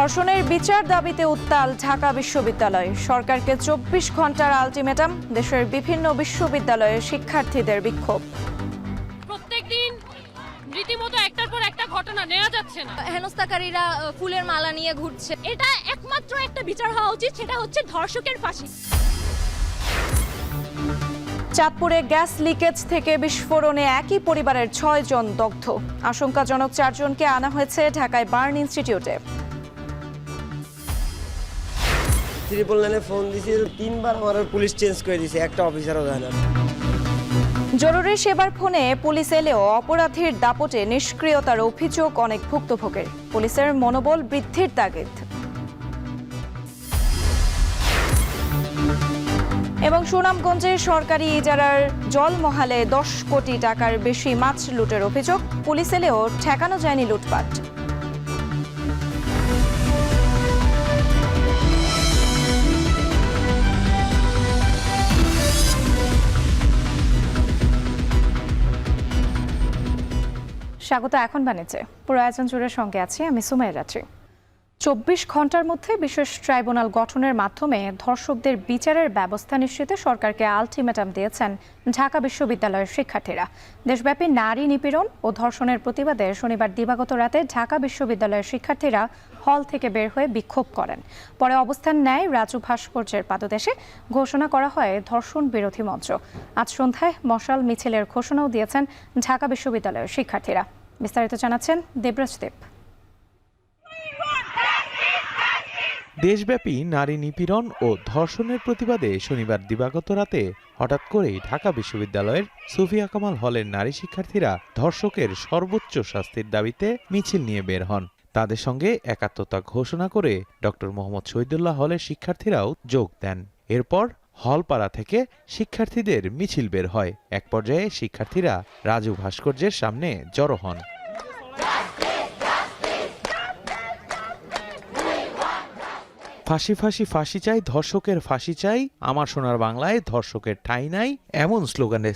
ধর্ষণের বিচার দাবিতে উত্তাল ঢাকা বিশ্ববিদ্যালয়। সরকারকে 24 ঘন্টার আলটিমেটাম। দেশের বিভিন্ন বিশ্ববিদ্যালয়ের শিক্ষার্থীদের বিক্ষোভ। প্রত্যেকদিন রীতিমতো একটার পর একটা ঘটনা নেওয়া যাচ্ছে না। হেনস্থাকারীরা ফুলের মালা নিয়ে ঘুরছে। এটা একমাত্র একটা বিচার হওয়া উচিত, সেটা হচ্ছে ধর্ষকের ফাঁসি। চাঁদপুরে গ্যাস লিকেজ থেকে বিস্ফোরণে একই পরিবারের 6 জন দগ্ধ। আশঙ্কাজনক 4 জনকে আনা হয়েছে ঢাকায় বার্ন ইনস্টিটিউটে। ট্রিপল লাইনে ফোন দিয়েছি, 3বার আমার পুলিশ চেঞ্জ করে দিয়েছে, একটা অফিসারও যায় না। জরুরি সেবার ফোনে পুলিশ এলেও অপরাধীর দাপটে নিষ্ক্রিয়তার অভিযোগ অনেক ভুক্তভোগীর। পুলিশের মনোবল বৃদ্ধির তাগিদ। এবং সুনামগঞ্জে সরকারি ইজারার জলমহালে 10 কোটি টাকার বেশি মাছ লুটের অভিযোগ। পুলিশ এলেও ঠেকানো যায়নি লুটপাট। স্বাগত এখন বাণিজ্যে। পুরো আয়োজন জুড়ে সঙ্গে আছি আমি সুমাইয়া রাত্রি। 24 ঘন্টার মধ্যে বিশেষ ট্রাইব্যুনাল গঠনের মাধ্যমে ধর্ষকদের বিচারের ব্যবস্থা নিশ্চিতে সরকারকে আলটিমেটাম দিয়েছেন ঢাকা বিশ্ববিদ্যালয়ের শিক্ষার্থীরা। দেশব্যাপী নারী নিপীড়ন ও ধর্ষণের প্রতিবাদে শনিবার দিবাগত রাতে ঢাকা বিশ্ববিদ্যালয়ের শিক্ষার্থীরা হল থেকে বের হয়ে বিক্ষোভ করেন। পরে অবস্থান নেয় রাজু ভাস্কর্যের পাদদেশে। ঘোষণা করা হয় ধর্ষণ বিরোধী মঞ্চ। আজ সন্ধ্যায় মশাল মিছিলের ঘোষণাও দিয়েছেন ঢাকা বিশ্ববিদ্যালয়ের শিক্ষার্থীরা। বিস্তারিত জানাচ্ছেন দেবরাজ দেব। দেশব্যাপী নারী নিপীড়ন ও ধর্ষণের প্রতিবাদে শনিবার দিবাগত রাতে হঠাৎ করেই ঢাকা বিশ্ববিদ্যালয়ের সুফিয়া কামাল হলের নারী শিক্ষার্থীরা ধর্ষকের সর্বোচ্চ শাস্তির দাবিতে মিছিল নিয়ে বের হন। তাদের সঙ্গে একাত্মতা ঘোষণা করে ডক্টর মোহাম্মদ শহীদুল্লাহ হলের শিক্ষার্থীরাও যোগ দেন। এরপর হলপাড়া থেকে শিক্ষার্থীদের মিছিল বের হয়। এক পর্যায়ে শিক্ষার্থীরা রাজু ভাস্কর্যের সামনে জড়ো হন। ফাঁসি ফাঁসি ফাঁসি চাই, ধর্ষকের ফাঁসি চাই, আমার সোনার বাংলায় ধর্ষকের ঠাঁই নাই, এমন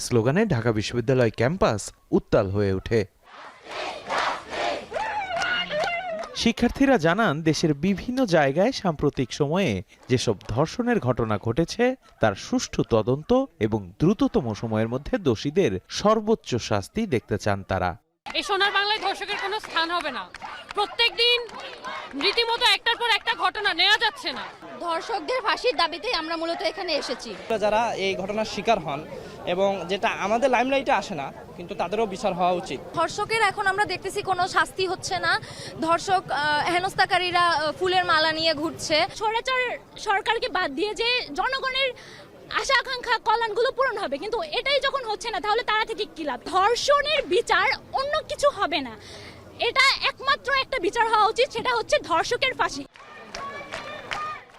স্লোগানে ঢাকা বিশ্ববিদ্যালয় ক্যাম্পাস উত্তাল হয়ে ওঠে। শিক্ষার্থীরা জানান, দেশের বিভিন্ন জায়গায় সাম্প্রতিক সময়ে যেসব ধর্ষণের ঘটনা ঘটেছে তার সুষ্ঠু তদন্ত এবং দ্রুততম সময়ের মধ্যে দোষীদের সর্বোচ্চ শাস্তি দেখতে চান তারা। এই সোনার বাংলায় ধর্ষকের কোনো স্থান হবে না। প্রত্যেকদিন রীতিমতো একটার পর একটা ঘটনা নেওয়া যাচ্ছে না। ধর্ষকদের ফাঁসির দাবিতেই আমরা মূলত এখানে এসেছি। যারা এই ঘটনার শিকার হন এবং যেটা আমাদের লাইমলাইটে আসে না, কিন্তু তাদেরও বিচার হওয়া উচিত। ধর্ষকের এখন আমরা দেখতেছি কোনো শাস্তি হচ্ছে না। ধর্ষক হেনস্থাকারীরা ফুলের মালা নিয়ে ঘুরছে। স্বৈরাচার সরকারকে বাদ দিয়ে যে জনগণের আশা আকাঙ্ক্ষা কল্যাণগুলো পূরণ হবে, কিন্তু এটাই যখন হচ্ছে না তাহলে তারা থেকে কি লাভ? ধর্ষণের বিচার অন্য কিছু হবে না, এটা একমাত্র একটা বিচার হওয়া উচিত, সেটা হচ্ছে ধর্ষকের ফাঁসি।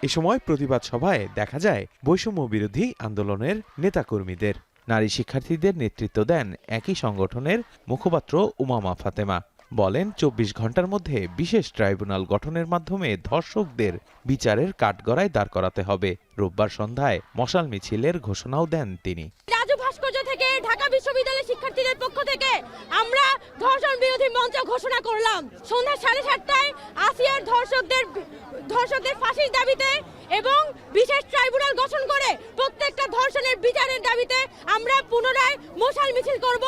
এ সময় প্রতিবাদ সভায় দেখা যায় বৈষম্য বিরোধী আন্দোলনের নেতাকর্মীদের। নারী শিক্ষার্থীদের নেতৃত্ব দেন একই সংগঠনের মুখপাত্র উমামা ফাতেমা। বলেন, 24 ঘন্টার মধ্যে বিশেষ ট্রাইব্যুনাল গঠনের মাধ্যমে ধর্ষকদের বিচারের কাঠগড়ায় দাঁড় করাতে হবে। রোববার সন্ধ্যায় মশাল মিছিলের ঘোষণাও দেন তিনি। রাজু ভাস্কর্য থেকে ঢাকা বিশ্ববিদ্যালয়ের শিক্ষার্থীদের পক্ষ থেকে আমরা ধর্ষণ বিরোধী মঞ্চ ঘোষণা করলাম। সন্ধ্যা 7:30টায় আসিয়ার ধর্ষকদের ফাঁসির দাবিতে এবং বিশেষ ট্রাইব্যুনাল গঠন করে প্রত্যেকটা ধর্ষণের বিচারের দাবিতে আমরা পুনরায় মশাল মিছিল করব।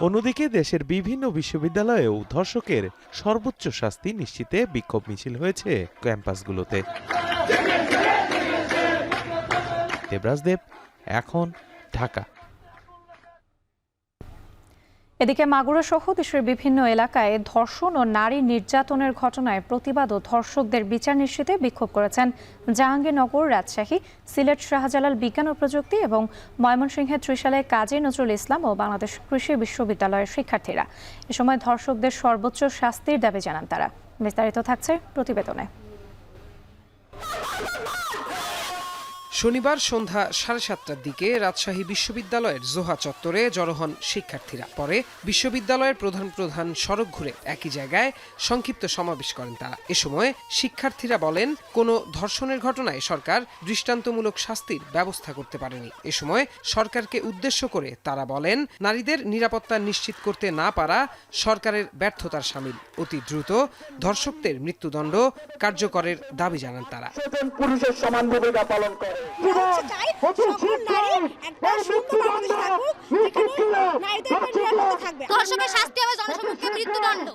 অন্যদিকে দেশের বিভিন্ন বিশ্ববিদ্যালয়েও ধর্ষকের সর্বোচ্চ শাস্তি নিশ্চিতে বিক্ষোভ মিছিল হয়েছে ক্যাম্পাসগুলোতে। দেবরাজ দেব, এখন, ঢাকা। এদিকে মাগুরা সহ দেশের বিভিন্ন এলাকায় ধর্ষণ ও নারী নির্যাতনের ঘটনায় প্রতিবাদ ও ধর্ষকদের বিচার নিশ্চিতে বিক্ষোভ করেছেন জাহাঙ্গীরনগর, রাজশাহী, সিলেট শাহজালাল বিজ্ঞান ও প্রযুক্তি এবং ময়মনসিংহের ত্রিশালায় কাজী নজরুল ইসলাম ও বাংলাদেশ কৃষি বিশ্ববিদ্যালয়ের শিক্ষার্থীরা। এ সময় ধর্ষকদের সর্বোচ্চ শাস্তির দাবি জানান তারা। বিস্তারিত থাকছে প্রতিবেদনে। শনিবার সন্ধ্যা 7:30টার দিকে রাজশাহী বিশ্ববিদ্যালয়ের জোহা চত্বরে জড়ো হন শিক্ষার্থীরা। পরে বিশ্ববিদ্যালয়ের প্রধান সড়ক ঘুরে একই জায়গায় সংক্ষিপ্ত সমাবেশ করেন তারা। এ সময় শিক্ষার্থীরা বলেন, কোনো ধর্ষণের ঘটনায় সরকার দৃষ্টান্তমূলক শাস্তির ব্যবস্থা করতে পারেনি। এ সময় সরকারকে উদ্দেশ্য করে তারা বলেন, নারীদের নিরাপত্তা নিশ্চিত করতে না পারা সরকারের ব্যর্থতার শামিল। অতি দ্রুত ধর্ষকদের মৃত্যুদণ্ড কার্যকরের দাবি জানান তারা। পুরুষের সমান ভূমিকা পালন করে। ধর্ষকের শাস্তি হবে জনসম্মুখে মৃত্যুদণ্ড,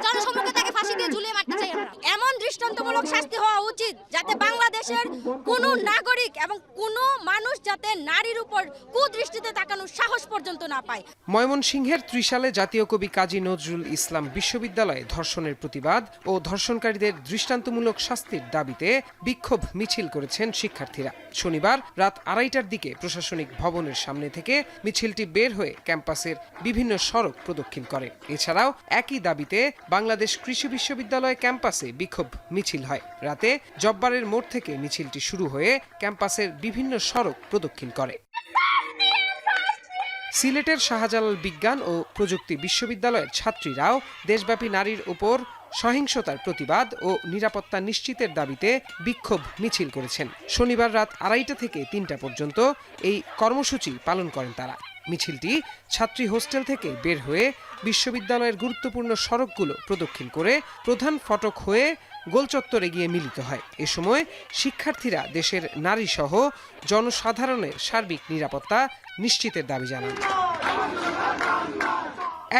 জনসম্মুখে তাকে ফাঁসি দিয়ে ঝুলিয়ে মারতে চাই আমরা। এমন দৃষ্টান্তমূলক শাস্তি হওয়া উচিত যাতে বাংলাদেশের কোনো নাগরিক এবং কোনো মানুষ যাতে নারীর উপর কুদৃষ্টিতে তাকানোর সাহস পর্যন্ত না পায়। ময়মনসিংহের ত্রিশালে জাতীয় কবি কাজী নজরুল ইসলাম বিশ্ববিদ্যালয়ে ধর্ষণের প্রতিবাদ ও ধর্ষণকারীদের দৃষ্টান্তমূলক শাস্তির দাবিতে বিক্ষোভ মিছিল করেছেন শিক্ষার্থীরা। শনিবার রাত 2:30টার দিকে প্রশাসনিক ভবনের সামনে থেকে মিছিলটি বের হয়ে ক্যাম্পাসের বিভিন্ন সড়ক প্রদক্ষিণ করে। এছাড়াও একই দাবিতে বাংলাদেশ কৃষি বিশ্ববিদ্যালয় ক্যাম্পাসে বিক্ষোভ মিছিল হয়। রাতে জব্বারের মোড় থেকে মিছিলটি শুরু হয়ে ক্যাম্পাসের বিভিন্ন সড়ক প্রদক্ষিণ করে। সিলেটের শাহজালাল বিজ্ঞান ও প্রযুক্তি বিশ্ববিদ্যালয়ের ছাত্রীরাও দেশব্যাপী নারীর উপর সহিংসতার প্রতিবাদ ও নিরাপত্তা নিশ্চিতের দাবিতে বিক্ষোভ মিছিল করেছেন। শনিবার রাত 2:30 থেকে 3টা পর্যন্ত এই কর্মসূচি পালন করেন তারা। মিছিলটি ছাত্রী হোস্টেল থেকে বের হয়ে বিশ্ববিদ্যালয়ের গুরুত্বপূর্ণ সড়কগুলো প্রদক্ষিণ করে প্রধান ফটক হয়ে গোলচত্বরে গিয়ে মিলিত হয়। এ সময় শিক্ষার্থীরা দেশের নারীসহ জনসাধারণের সার্বিক নিরাপত্তা নিশ্চিতের দাবি জানান।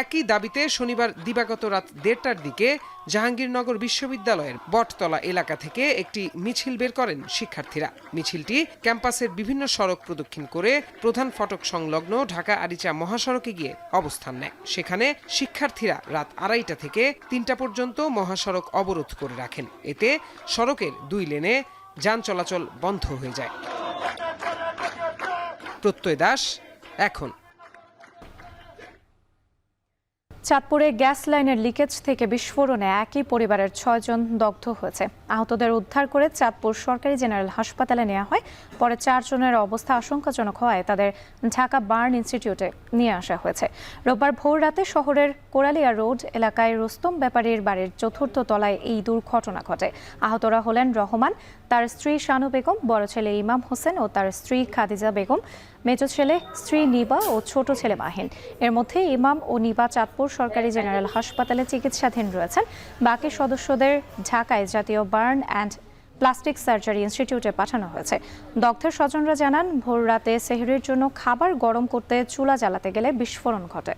একই দাবিতে শনিবার দিবাগত রাত 1:30টার দিকে জাহাঙ্গীরনগর বিশ্ববিদ্যালয়ের বটতলা এলাকা থেকে একটি মিছিল বের করেন শিক্ষার্থীরা। মিছিলটি ক্যাম্পাসের বিভিন্ন সড়ক প্রদক্ষিণ করে প্রধান ফটক সংলগ্ন ঢাকা আরিচা মহাসড়কে গিয়ে অবস্থান নেয়। সেখানে শিক্ষার্থীরা রাত 2:30টা থেকে 3টা পর্যন্ত মহাসড়ক অবরোধ করে রাখেন। এতে সড়কের 2 লেনে যান চলাচল বন্ধ হয়ে যায়। প্রত্যয় দাস, এখন। চাঁদপুরে গ্যাস লাইনের লিকেজ থেকে বিস্ফোরণে একই পরিবারের 6 জন দগ্ধ হয়েছে। আহতদের উদ্ধার করে চাঁদপুর সরকারি জেনারেল হাসপাতালে নেওয়া হয়। পরে 4 জনের অবস্থা আশঙ্কাজনক হওয়ায় তাদের ঢাকা বার্ন ইনস্টিটিউটে নিয়ে আসা হয়েছে। রোববার ভোর রাতে শহরের কোরালিয়া রোড এলাকায় রুস্তম ব্যাপারীর বাড়ির 4র্থ তলায় এই দুর্ঘটনা ঘটে। আহতরা হলেন রহমান, তার স্ত্রী শানু বেগম, বড় ছেলে ইমাম হোসেন ও তার স্ত্রী খাদিজা বেগম, মেজ ছেলে স্ত্রী নিবা ও ছোট ছেলে মাহিন। এর মধ্যে ইমাম ও নিবা চাঁদপুর সরকারি জেনারেল হাসপাতালে চিকিৎসাধীন রয়েছেন। বাকি সদস্যদের ঢাকায় জাতীয় বার্ন অ্যান্ড প্লাস্টিক সার্জারি ইনস্টিটিউটে পাঠানো হয়েছে। দগ্ধের স্বজনরা জানান, ভোর রাতে সেহরির জন্য খাবার গরম করতে চুলা জ্বালাতে গেলে বিস্ফোরণ ঘটে।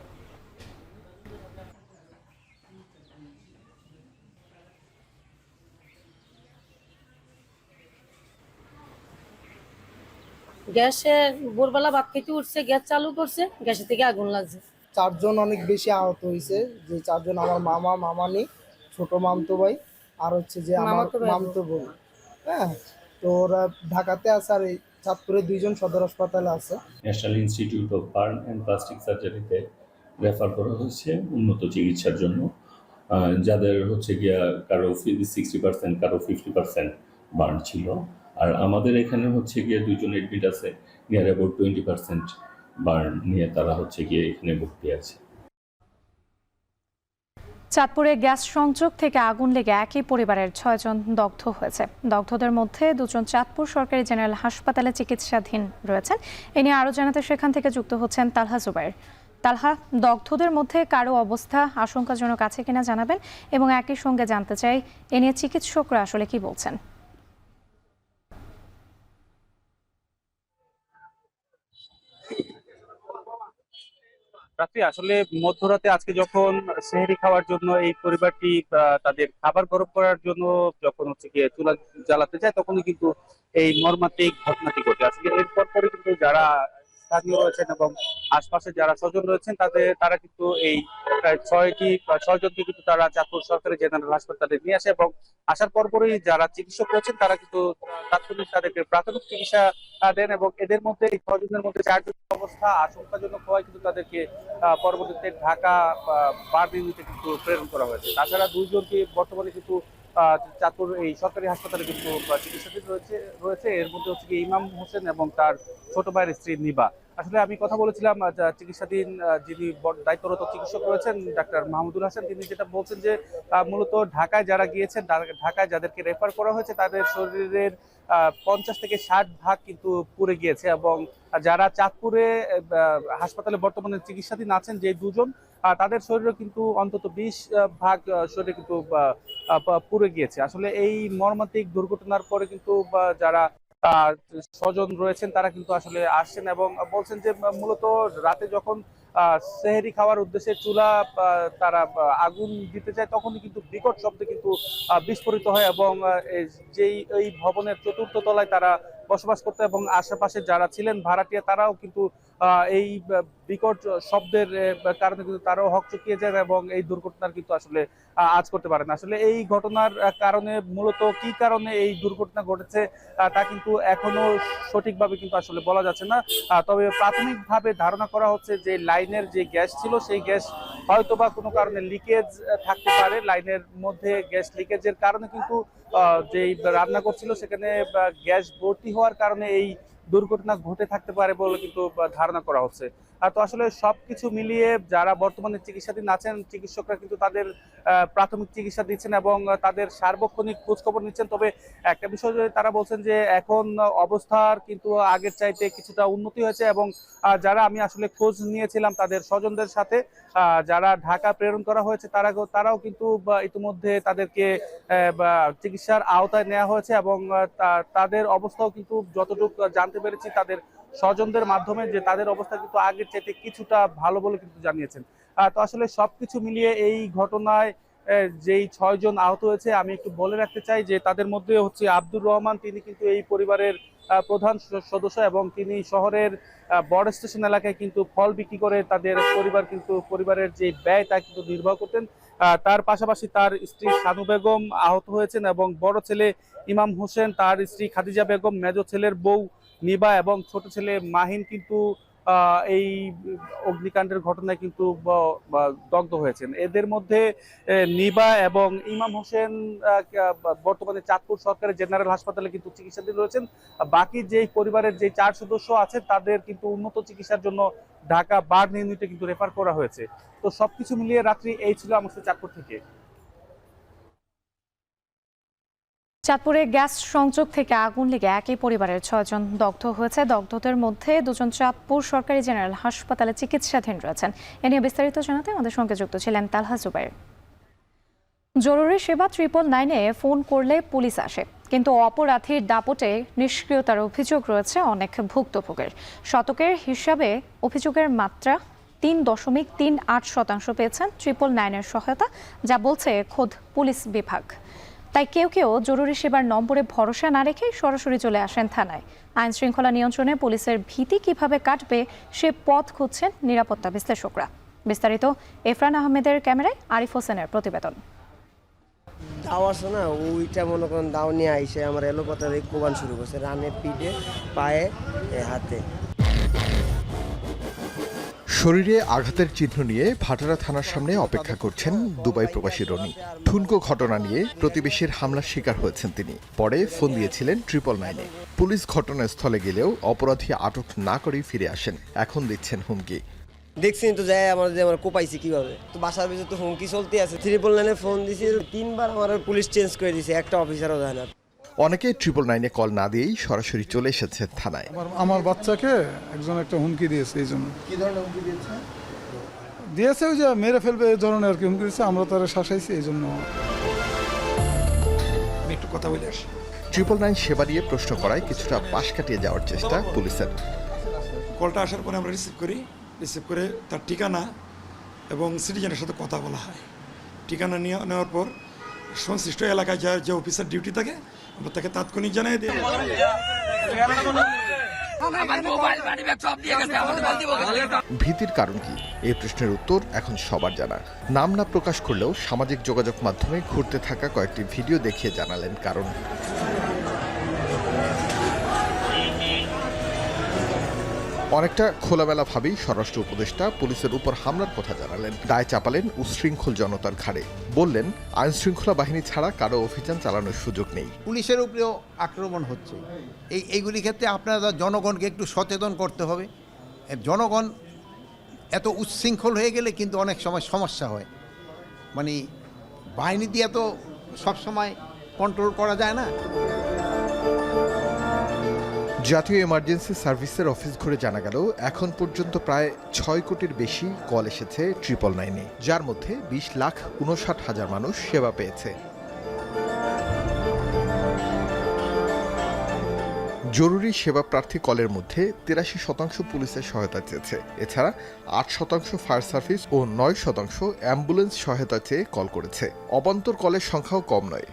গ্যাসে ভোরবেলা ভাত খেতে উঠছে, গ্যাস চালু করছে, গ্যাসের থেকে আগুন লাগছে। 4 জন অনেক বেশি আহত হয়েছে। যে 4 জন আমার মামা, মামানি, ছোট মামতো ভাই আর হচ্ছে যে আমার মামতো বোন। হ্যাঁ, তো ওরা ঢাকাতে আছে আর এই চাঁদপুরে 2 জন সদর হাসপাতালে আছে। National institute of burn and plastic সার্জারিতে রেফার করা হয়েছে উন্নত চিকিৎসার জন্য। যাদের হচ্ছে গিয়া কারো 60%, কারো 50% বার্ন ছিল। আর আমাদের এখানে হচ্ছে গিয়ে 2 জন এডমিট আছে, নিয়ার অ্যাবাউট 20% বার্ন নিয়ে তারা হচ্ছে গিয়ে এখানে ভর্তি আছে। চাঁদপুরে গ্যাস সংযোগ থেকে আগুন লেগে একই পরিবারের 6 জন দগ্ধ হয়েছে। দগ্ধদের মধ্যে 2 জন চাঁদপুর সরকারি জেনারেল হাসপাতালে চিকিৎসাধীন রয়েছেন। এ নিয়ে আরও জানাতে সেখান থেকে যুক্ত হচ্ছেন তালহা জুবাইর। তালহা, দগ্ধদের মধ্যে কারো অবস্থা আশঙ্কাজনক আছে কিনা জানাবেন, এবং একই সঙ্গে জানতে চাই এ নিয়ে চিকিৎসকরা আসলে কি বলছেন। রাত্রি আসলে মধ্যরাতে আজকে যখন সেহরি খাওয়ার জন্য এই পরিবারটি তাদের খাবার গরম করার জন্য যখন হচ্ছে গিয়ে চুলা জ্বালাতে যায়, তখনই কিন্তু এই মর্মান্তিক ঘটনাটি ঘটে। আসলে এরপর পরে কিন্তু যারা স্থানীয় রয়েছেন এবং আশপাশে যারা স্বজন রয়েছেন তারা কিন্তু এই প্রায় 6 জনকে কিন্তু তারা চাঁদপুর সরকারি জেনারেল হাসপাতালে নিয়ে আসে, এবং আসার পরপরই যারা চিকিৎসক রয়েছেন তারা কিন্তু তাৎক্ষণিক তাদেরকে প্রাথমিক চিকিৎসা দেন, এবং এদের মধ্যে এই 6 জনের মধ্যে 4 জনের অবস্থা আশঙ্কাজনক হওয়ায় কিন্তু তাদেরকে পরবর্তীতে ঢাকা বার্ন ইউনিটে কিন্তু প্রেরণ করা হয়েছে। তাছাড়া 2 জনকে বর্তমানে কিন্তু চাঁদপুর এই সরকারি হাসপাতালে কিন্তু চিকিৎসাধীন রয়েছে। এর মধ্যে হচ্ছে কি ইমাম হোসেন এবং তার ছোট ভাইয়ের স্ত্রী নিবা। আসলে আমি কথা বলেছিলাম চিকিৎসাধীন যিনি দায়িত্বরত চিকিৎসক রয়েছেন ডাক্তার মাহমুদুল হাসান, তিনি যেটা বলছেন যে মূলত ঢাকায় যারা গিয়েছেন, ঢাকায় যাদেরকে রেফার করা হয়েছে তাদের শরীরের 50 থেকে 60 ভাগ কিন্তু পুড়ে গিয়েছে, এবং যারা চাঁদপুরে হাসপাতালে বর্তমানে চিকিৎসাধীন আছেন যে দুজন, তাদের শরীরে কিন্তু অন্তত 20 ভাগ শরীরে কিন্তু পুড়ে গিয়েছে। আসলে এই মর্মান্তিক দুর্ঘটনার পরে কিন্তু যারা স্বজন রয়েছেন তারা কিন্তু আসলে আসছেন এবং বলছেন যে মূলত রাতে যখন সেহরি খাওয়ার উদ্দেশ্যে চুলা তারা আগুন দিতে চায়, তখনই কিন্তু বিকট শব্দে কিন্তু বিস্ফোরিত হয় এবং যেই এই ভবনের 4র্থ তলায় তারা বসবাস করতে এবং আশেপাশে যারা ছিলেন ভাড়াটিয়া, তারাও কিন্তু এই বিকট শব্দের কারণে কিন্তু তারাও হকচকিয়ে যায় এবং এই দুর্ঘটনার কিন্তু আসলে আজ করতে পারে না। আসলে এই ঘটনার কারণে মূলত কি কারণে এই দুর্ঘটনা ঘটেছে তা কিন্তু এখনো সঠিকভাবে কিন্তু আসলে বলা যাচ্ছে না। তবে প্রাথমিকভাবে ধারণা করা হচ্ছে যে লাইনের যে গ্যাস ছিল সেই গ্যাস হয়তোবা কোনো কারণে লিকেজ থাকতে পারে। লাইনের মধ্যে গ্যাস লিকেজের কারণে কিন্তু যেই রান্না করছিল সেখানে গ্যাস ভর্তি হওয়ার কারণে এই দুর্ঘটনা ঘটে থাকতে পারে বলে কিন্তু ধারণা করা হচ্ছে। তো আসলে সবকিছু মিলিয়ে যারা বর্তমানে চিকিৎসাধীন আছেন, চিকিৎসকরা কিন্তু তাদের প্রাথমিক চিকিৎসা দিচ্ছেন এবং তাদের সার্বক্ষণিক খোঁজখবর নিচ্ছেন। তবে একটা বিষয় তারা বলছেন যে এখন অবস্থার কিন্তু আগের চাইতে কিছুটা উন্নতি হয়েছে এবং যারা আমি আসলে খোঁজ নিয়েছিলাম তাদের স্বজনদের সাথে, যারা ঢাকা প্রেরণ করা হয়েছে তারাও কিন্তু ইতিমধ্যে তাদেরকে চিকিৎসার আওতায় নেওয়া হয়েছে এবং তাদের অবস্থাও কিন্তু যতটুকু জানতে পেরেছি তাদের স্বজনদের মাধ্যমে যে তাদের অবস্থা কিন্তু আগের চাইতে কিছুটা ভালো বলে কিন্তু জানিয়েছেন। তো আসলে সবকিছু মিলিয়ে এই ঘটনায় যেই 6 জন আহত হয়েছে, আমি একটু বলে রাখতে চাই যে তাদের মধ্যে হচ্ছে আব্দুর রহমান, তিনি কিন্তু এই পরিবারের প্রধান সদস্য এবং তিনি শহরের বড় স্টেশন এলাকায় কিন্তু ফল বিক্রি করে তাদের পরিবারের যে ব্যয় তা কিন্তু নির্বাহ করতেন। তার পাশাপাশি তার স্ত্রী শানু বেগম আহত হয়েছেন এবং বড় ছেলে ইমাম হোসেন, তার স্ত্রী খাদিজা বেগম, মেজো ছেলের বউ নিবা এবং ছোট ছেলে মাহিন কিন্তু এই অগ্নিকাণ্ডের ঘটনায় কিন্তু দগ্ধ হয়েছেন। এদের মধ্যে নিবা এবং ইমাম হোসেন বর্তমানে চাঁদপুর সরকারি জেনারেল হাসপাতালে কিন্তু চিকিৎসাধীন রয়েছেন। বাকি যে পরিবারের যে 4 সদস্য আছে তাদের কিন্তু উন্নত চিকিৎসার জন্য ঢাকা বার্ন ইউনিটে কিন্তু রেফার করা হয়েছে। তো সবকিছু মিলিয়ে রাত্রি এই ছিল আমাদের চাঁদপুর থেকে। চাঁদপুরে গ্যাস সংযোগ থেকে আগুন লেগে একই পরিবারের 6 জন দগ্ধ হয়েছে। দগ্ধদের মধ্যে 2 জন চাঁদপুর সরকারি জেনারেল হাসপাতালে চিকিৎসাধীন রয়েছেন। এ নিয়ে বিস্তারিত জানাতে আমাদের সঙ্গে যুক্ত ছিলেন তালহা জুবাইর। জরুরি সেবা 999-এ ফোন করলে পুলিশ আসে, কিন্তু অপরাধীর দাপটে নিষ্ক্রিয়তার অভিযোগ রয়েছে অনেক ভুক্তভোগীর। শতকের হিসাবে অভিযোগের মাত্রা 3.38% পেয়েছেন 999-এর সহায়তা, যা বলছে খোদ পুলিশ বিভাগ। তাই কেউ জরুরি সেবার নম্বরে ভরসা না রেখে সরাসরি চলে আসেন থানায়। আইন শৃঙ্খলা নিয়ন্ত্রণে পুলিশের ভীতি কিভাবে কাটবে সে পথ খুঁজছেন নিরাপত্তা বিশ্লেষকরা। বিস্তারিত এফরান আহমেদের ক্যামেরায় আরিফ হোসেনের প্রতিবেদন। দাও আছে না, ওইটা মনে করেন দাও নিয়ে আইসে আমার এলোপাতার কোবান শুরু করছে, রানে, পিঠে, পায়ে, হাতে। শরীরে আঘাতের চিহ্ন নিয়ে ভাটারা থানার সামনে অপেক্ষা করছেন দুবাই প্রবাসী রনি। ঠুনকো ঘটনা নিয়ে প্রতিবেশীর হামলার শিকার হয়েছেন তিনি। পরে ফোন দিয়েছিলেন 999-এ। পুলিশ ঘটনাস্থলে গেলেও অপরাধী আটক না করেই ফিরে আসেন। এখন দিচ্ছেন হুমকি। দেখছি তো যাই আমার কোপাইছি কিভাবে, তো বাসার ভিতরে তো হুমকি চলতে আছে। 999-এ ফোন দিছি, 3 বার আমার পুলিশ চেঞ্জ করে দিয়েছে, একটা অফিসারও যায় না। অনেকে 999-এ কল না দিয়েই সরাসরি চলে এসেছে থানায়। আমার বাচ্চাকে একজন একটা হুমকি দিয়েছে। এই জন্য কি ধরনের হুমকি দিয়েছে ওই যে মেরে ফেলবে এই ধরনের আর কি হুমকি দিয়েছে। আমরা তারা শাসাইছি, এই জন্য। একটু কথা বলে আসি। 999 সেবা দিয়ে প্রশ্ন করায় কিছুটা পাশ কাটিয়ে যাওয়ার চেষ্টা পুলিশের। কলটা আসার পরে আমরা রিসিভ করে তার ঠিকানা এবং সিটিজেনের সাথে কথা বলা হয়। ঠিকানা নেওয়ার পর সংশ্লিষ্ট এলাকায় যে অফিসার ডিউটি থাকে আমরা তাকে তাৎক্ষণিক জানাই দিই। ভীতির কারণ কি, এই প্রশ্নের উত্তর এখন সবার জানা। নাম না প্রকাশ করলেও সামাজিক যোগাযোগ মাধ্যমে ঘুরতে থাকা কয়েকটি ভিডিও দেখিয়ে জানালেন কারণ। অনেকটা খোলামেলাভাবেই স্বরাষ্ট্র উপদেষ্টা পুলিশের উপর হামলার কথা জানালেন। দায় চাপালেন উচ্ছৃঙ্খল জনতার ঘাড়ে। বললেন, আইন শৃঙ্খলা বাহিনী ছাড়া কারো অভিযান চালানোর সুযোগ নেই। পুলিশের উপরেও আক্রমণ হচ্ছে। এইগুলি ক্ষেত্রে আপনারা জনগণকে একটু সচেতন করতে হবে। জনগণ এত উচ্ছৃঙ্খল হয়ে গেলে কিন্তু অনেক সময় সমস্যা হয়। মানে বাহিনী দিয়ে তো সবসময় কন্ট্রোল করা যায় না। জাতীয় এমার্জেন্সি সার্ভিসের অফিস ঘুরে জানা গেল, এখন পর্যন্ত প্রায় 6 কোটির বেশি কল এসেছে 999-এ, যার মধ্যে 20,59,000 মানুষ সেবা পেয়েছে। জরুরি সেবা প্রার্থী কলের মধ্যে 83% পুলিশের সহায়তা চেয়েছে। এছাড়া 8% ফায়ার সার্ভিস ও 9% অ্যাম্বুলেন্স সহায়তা চেয়ে কল করেছে। অবান্তর কলের সংখ্যাও কম নয়।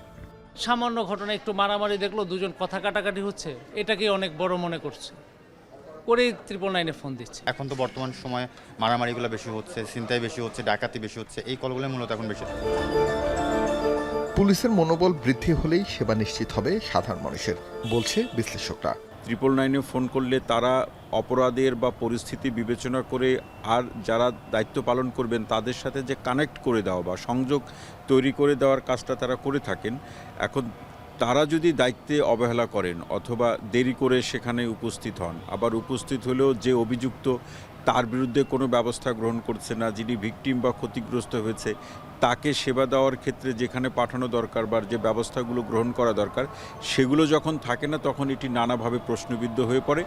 সামান্য ঘটনা, একটু মারামারি দেখলো, দুজন কথা কাটাকাটি হচ্ছে, এটাকে অনেক বড় মনে করছে, করেই 999-এ ফোন দিচ্ছে। এখন তো বর্তমান সময়ে মারামারিগুলো বেশি হচ্ছে, ছিনতাই বেশি হচ্ছে, ডাকাতি বেশি হচ্ছে, এই কলগুলো মূলত এখন বেশি। পুলিশের মনোবল বৃদ্ধি হলেই সেবা নিশ্চিত হবে সাধারণ মানুষের, বলছে বিশ্লেষকরা। 999-এ ফোন করলে তারা অপরাধের বা পরিস্থিতি বিবেচনা করে আর যারা দায়িত্ব পালন করবেন তাদের সাথে যে কানেক্ট করে দেওয়া বা সংযোগ তৈরি করে দেওয়ার কাজটা তারা করে থাকেন। এখন তারা যদি দায়িত্বে অবহেলা করেন অথবা দেরি করে সেখানে উপস্থিত হন, আবার উপস্থিত হলেও যে অভিযুক্ত তার বিরুদ্ধে কোনো ব্যবস্থা গ্রহণ করছে না, যিনি ভিকটিম বা ক্ষতিগ্রস্ত হয়েছে তাকে সেবা দেওয়ার ক্ষেত্রে যেখানে পাঠানো দরকার বা যে ব্যবস্থাগুলো গ্রহণ করা দরকার সেগুলো যখন থাকে না, তখন এটি নানাভাবে প্রশ্নবিদ্ধ হয়ে পড়ে।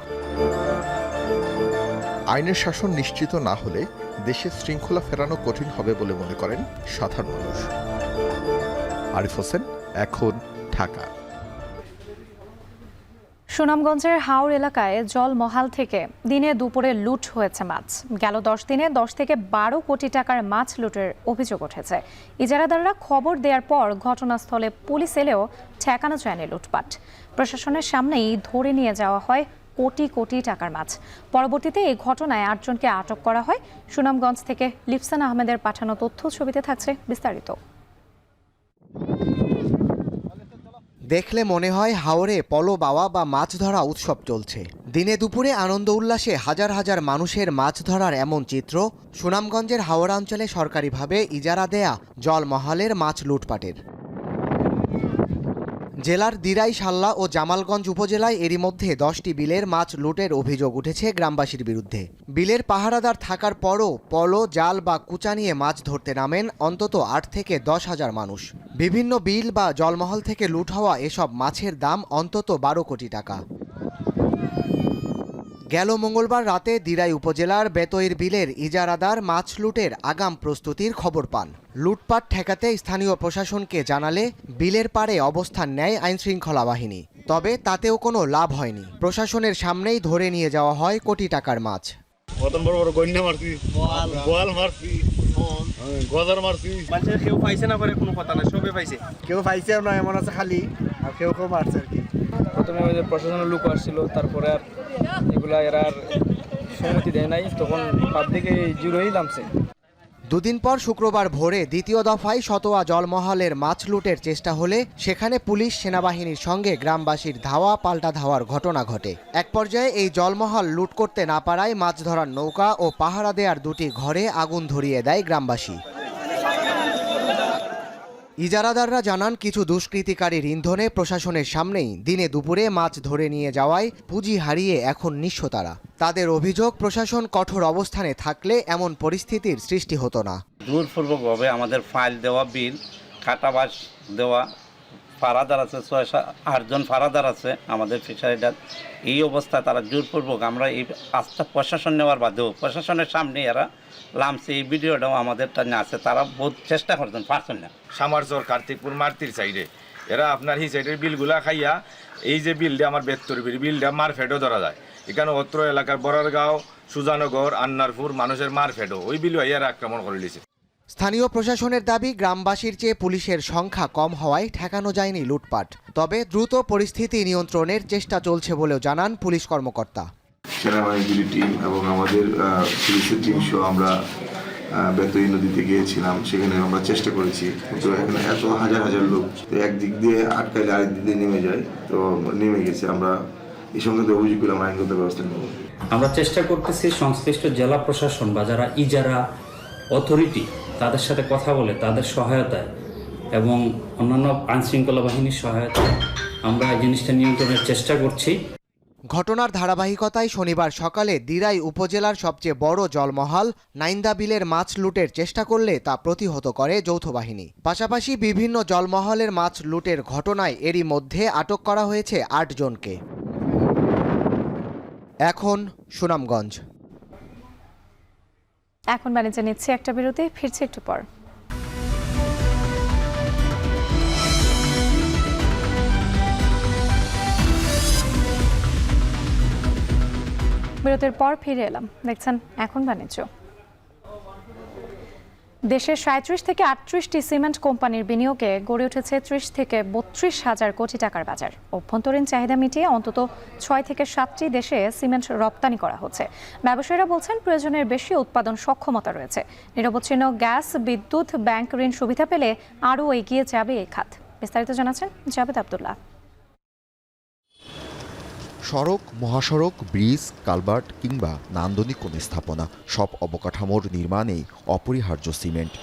আইনের শাসন নিশ্চিত না হলে দেশের শৃঙ্খলা ফেরানো কঠিন হবে বলে মনে করেন সাধারণ মানুষ। আরিফ হোসেন, এখন, ঢাকা। সুনামগঞ্জের হাওর এলাকায় জলমহাল থেকে দিনে দুপুরে লুট হয়েছে মাছ। গেল 10 দিনে 10 থেকে 12 কোটি টাকার মাছ লুটের অভিযোগ উঠেছে। ইজারাদাররা খবর দেওয়ার পর ঘটনাস্থলে পুলিশ এলেও ঠেকানো যায়নি লুটপাট। প্রশাসনের সামনেই ধরে নিয়ে যাওয়া হয় কোটি কোটি টাকার মাছ। পরবর্তীতে এই ঘটনায় 8 জনকে আটক করা হয়। সুনামগঞ্জ থেকে লিপসান আহমেদের পাঠানো তথ্য ছবিতে থাকছে বিস্তারিত। দেখলে মনে হয় হাওরে পলো বাওয়া বা মাছ ধরা উৎসব চলছে। দিনে দুপুরে আনন্দ উল্লাসে হাজার হাজার মানুষের মাছ ধরার এমন চিত্র সুনামগঞ্জের হাওড়া অঞ্চলে সরকারিভাবে ইজারা দেয়া জলমহলের মাছ লুটপাটের। জেলার দিরাই, সাল্লা ও জামালগঞ্জ উপজেলায় এরই মধ্যে 10টি বিলের মাছ লুটের অভিযোগ উঠেছে গ্রামবাসীর বিরুদ্ধে। বিলের পাহারাদার থাকার পরও পলো, জাল বা কুচা নিয়ে মাছ ধরতে নামেন অন্তত 8 থেকে 10 হাজার মানুষ। বিভিন্ন বিল বা জলমহল থেকে লুট হওয়া এসব মাছের দাম অন্তত 12 কোটি টাকা। গেল মঙ্গলবার রাতে দিরাই উপজেলার বেতইর বিলের ইজারাদার মাছ লুটের আগাম প্রস্তুতির খবর পান। লুটপাট ঠেকাতে স্থানীয় প্রশাসনকে জানালে বিলের পাড়ে অবস্থান নেয় আইনশৃঙ্খলা বাহিনী। তবে তাতেও কোনো লাভ হয়নি। প্রশাসনের সামনেই ধরে নিয়ে যাওয়া হয় কোটি টাকার মাছ। কেউ পাইছে না করে কোনো কথা না, সবে পাইছে। কেউ পাইছে না, এমন আছে খালি, আর কেউ মারছে আর কি। প্রথমে ওই যে প্রশাসনের লোক আসছিল, তারপরে আর এগুলা এরা আর সম্মতি দেয় নাই, তখন পাবলিকে জিরোই নামছে। দুদিন পর শুক্রবার ভোরে দ্বিতীয় দফায় শতোয়া জলমহলের মাছ লুটের চেষ্টা হলে সেখানে পুলিশ, সেনাবাহিনীর সঙ্গে গ্রামবাসীর ধাওয়া পাল্টা ধাওয়ার ঘটনা ঘটে। এক পর্যায়ে এই জলমহল লুট করতে না পারায় মাছ ধরার নৌকা ও পাহারা দেওয়ার 2টি ঘরে আগুন ধরিয়ে দেয় গ্রামবাসী। ইজারাদাররা জানান, কিছু দুষ্কৃতিকারীর ইন্ধনে প্রশাসনের সামনেই দিনে দুপুরে মাছ ধরে নিয়ে যাওয়ায় পুঁজি হারিয়ে এখন নিঃস্ব তারা। তাদের অভিযোগ, প্রশাসন কঠোর অবস্থানে থাকলে এমন পরিস্থিতির সৃষ্টি হতো না। জোরপূর্বকভাবে আমাদের ফাইল দেওয়া বিল, কাটাবাস দেওয়া, ফারাদার আছে 6-8 জন ফারাদার আছে আমাদের ফিশারিটার। এই অবস্থায় তারা জোরপূর্বক, আমরা এই আস্থা প্রশাসন নেওয়ার বাদেও প্রশাসনের সামনে এরা লামছে। এই ভিডিওটাও আমাদেরটা নিয়ে আছে, তারা বহুত চেষ্টা করছেন, পারছেন না। সামারচর, কার্তিকপুর, মারতির সাইডে এরা আপনার এই সাইডের বিলগুলা খাইয়া, এই যে বিলটা আমার বেত্তর বিলটা মারফেটও ধরা যায়। এখানে অত্র এলাকার বরারগাঁও, সুজানগর, আন্নারপুর মানুষের মারফেটও ওই বিল এরা আক্রমণ করে দিয়েছে। স্থানীয় প্রশাসনের দাবি, গ্রামবাসীর চেয়ে পুলিশের সংখ্যা কম হওয়ায় ঠেকানো যায়নি লুটপাট। তবে দ্রুত পরিস্থিতি নিয়ন্ত্রণের চেষ্টা চলছে বলেও জানান পুলিশ কর্মকর্তা। সেনাবাহিনীর টিম এবং আমাদের পুলিশের টিম সহ আমরা বেতই নদীতে গিয়েছিলাম। সেখানে আমরা চেষ্টা করেছি, কিন্তু এখানে এত হাজার হাজার লোক, তো একদিক দিয়ে আটকাইলে আরেক দিক দিয়ে নেমে যায়, তো নেমে গেছে। আমরা এই সংক্রান্ত অভিযোগ করে আমরা আইনগত ব্যবস্থা নেব। আমরা চেষ্টা করতেছি সংশ্লিষ্ট জেলা প্রশাসন বা যারা ইজারা অথরিটি তাদের সাথে কথা বলে তাদের সহায়তায় এবং অন্যান্য আইনশৃঙ্খলা বাহিনীর সহায়তায় আমরা এই জিনিসটা নিয়ন্ত্রণের চেষ্টা করছি। ঘটনার ধারাবাহিকতায় শনিবার সকালে দিরাই উপজেলার সবচেয়ে বড় জলমহাল নাইন্দা বিলের মাছ লুটের চেষ্টা করলে তা প্রতিহত করে যৌথ বাহিনী। পাশাপাশি বিভিন্ন জলমহলের মাছ লুটের ঘটনায় এরই মধ্যে আটক করা হয়েছে ৮ জনকে। এখন সুনামগঞ্জ। এখন বাণিজ্য নিচ্ছে একটা বিরতি, ফিরছে একটু পর। বিরতির পর ফিরে এলাম, দেখছেন এখন বাণিজ্য। দেশের ৩৭ থেকে ৩৮টি সিমেন্ট কোম্পানির বিনিয়োগে গড়ে উঠেছে ৩০ থেকে ৩২ হাজার কোটি টাকার বাজার। অভ্যন্তরীণ চাহিদা মিটিয়ে অন্তত ৬ থেকে ৭টি দেশে সিমেন্ট রপ্তানি করা হচ্ছে। ব্যবসায়ীরা বলছেন প্রয়োজনের বেশি উৎপাদন সক্ষমতা রয়েছে। নিরবচ্ছিন্ন গ্যাস, বিদ্যুৎ, ব্যাংক ঋণ সুবিধা পেলে আরও এগিয়ে যাবে এই খাত। বিস্তারিত জানাচ্ছেন জাবেদ আব্দুল্লাহ। সড়ক, মহাসড়ক, ব্রিজ, কালভার্ট কিংবা নান্দনিক কোনো স্থাপনা, সব অবকাঠামোর নির্মাণেই অপরিহার্য সিমেন্ট।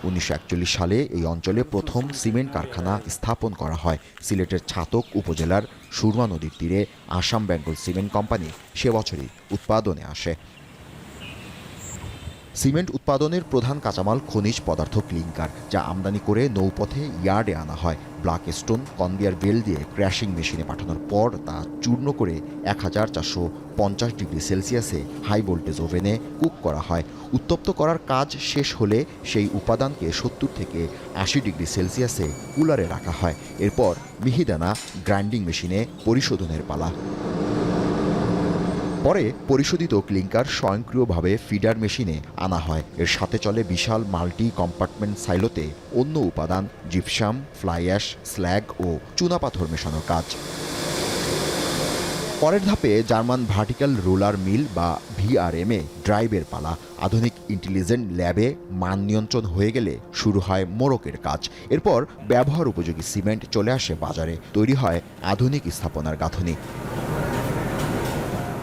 ১৯৪১ সালে এই অঞ্চলে প্রথম সিমেন্ট কারখানা স্থাপন করা হয়। সিলেটের ছাতক উপজেলার সুরমা নদীর তীরে আসাম বেঙ্গল সিমেন্ট কোম্পানি সে বছরই উৎপাদনে আসে। সিমেন্ট উৎপাদনের প্রধান কাঁচামাল খনিজ পদার্থ ক্লিংকার, যা আমদানি করে নৌপথে ইয়ার্ডে আনা হয়। ব্ল্যাক স্টোন কনভেয়ার বেল্ট দিয়ে ক্র্যাশিং মেশিনে পাঠানোর পর তা চূর্ণ করে ১৪৫০ ডিগ্রি সেলসিয়াসে হাই ভোল্টেজ ওভেনে কুক করা হয়। উত্তপ্ত করার কাজ শেষ হলে সেই উপাদানকে ৭০ থেকে ৮০ ডিগ্রি সেলসিয়াসে কুলারে রাখা হয়। এরপর মিহিদানা গ্রাইন্ডিং মেশিনে পরিশোধনের পালা। পরে পরিশোধিত ক্লিংকার স্বয়ংক্রিয়ভাবে ফিডার মেশিনে আনা হয়। এর সাথে চলে বিশাল মাল্টি কম্পার্টমেন্ট সাইলোতে অন্য উপাদান জিপসাম, ফ্লাই অ্যাশ, স্ল্যাগ ও চুনাপাথর মেশানোর কাজ। পরের ধাপে জার্মান ভার্টিক্যাল রোলার মিল বা ভিআরএমে ড্রাইভের পালা। আধুনিক ইন্টেলিজেন্ট ল্যাবে মান নিয়ন্ত্রণ হয়ে গেলে শুরু হয় মোড়কের কাজ। এরপর ব্যবহার উপযোগী সিমেন্ট চলে আসে বাজারে, তৈরি হয় আধুনিক স্থাপনার গাঁথনি।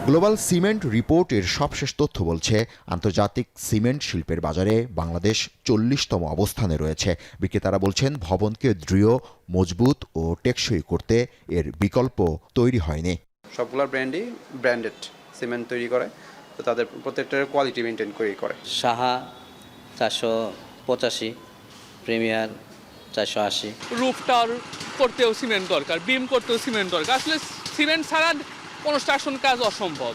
গ্লোবাল সিমেন্ট রিপোর্টের সবশেষ তথ্য বলছে, আন্তর্জাতিক সিমেন্ট শিল্পের বাজারে বাংলাদেশ ৪০তম অবস্থানে রয়েছে। বিক্রেতারা বলছেন, ভবনকে দৃঢ়, মজবুত ও টেকসই করতে এর বিকল্প তৈরি হয়নি। সবগুলো ব্র্যান্ডই ব্র্যান্ডেড সিমেন্ট তৈরি করে, তো তাদের প্রত্যেকটার কোয়ালিটি মেনটেন করেই করে। সাহা ৪৮৫, প্রিমিয়ার ৪৮০। রুফটার করতেও সিমেন্ট দরকার, বিম করতেও সিমেন্ট দরকার। আসলে সিমেন্ট ছাড়া কনস্ট্রাকশন কাজ অসম্ভব।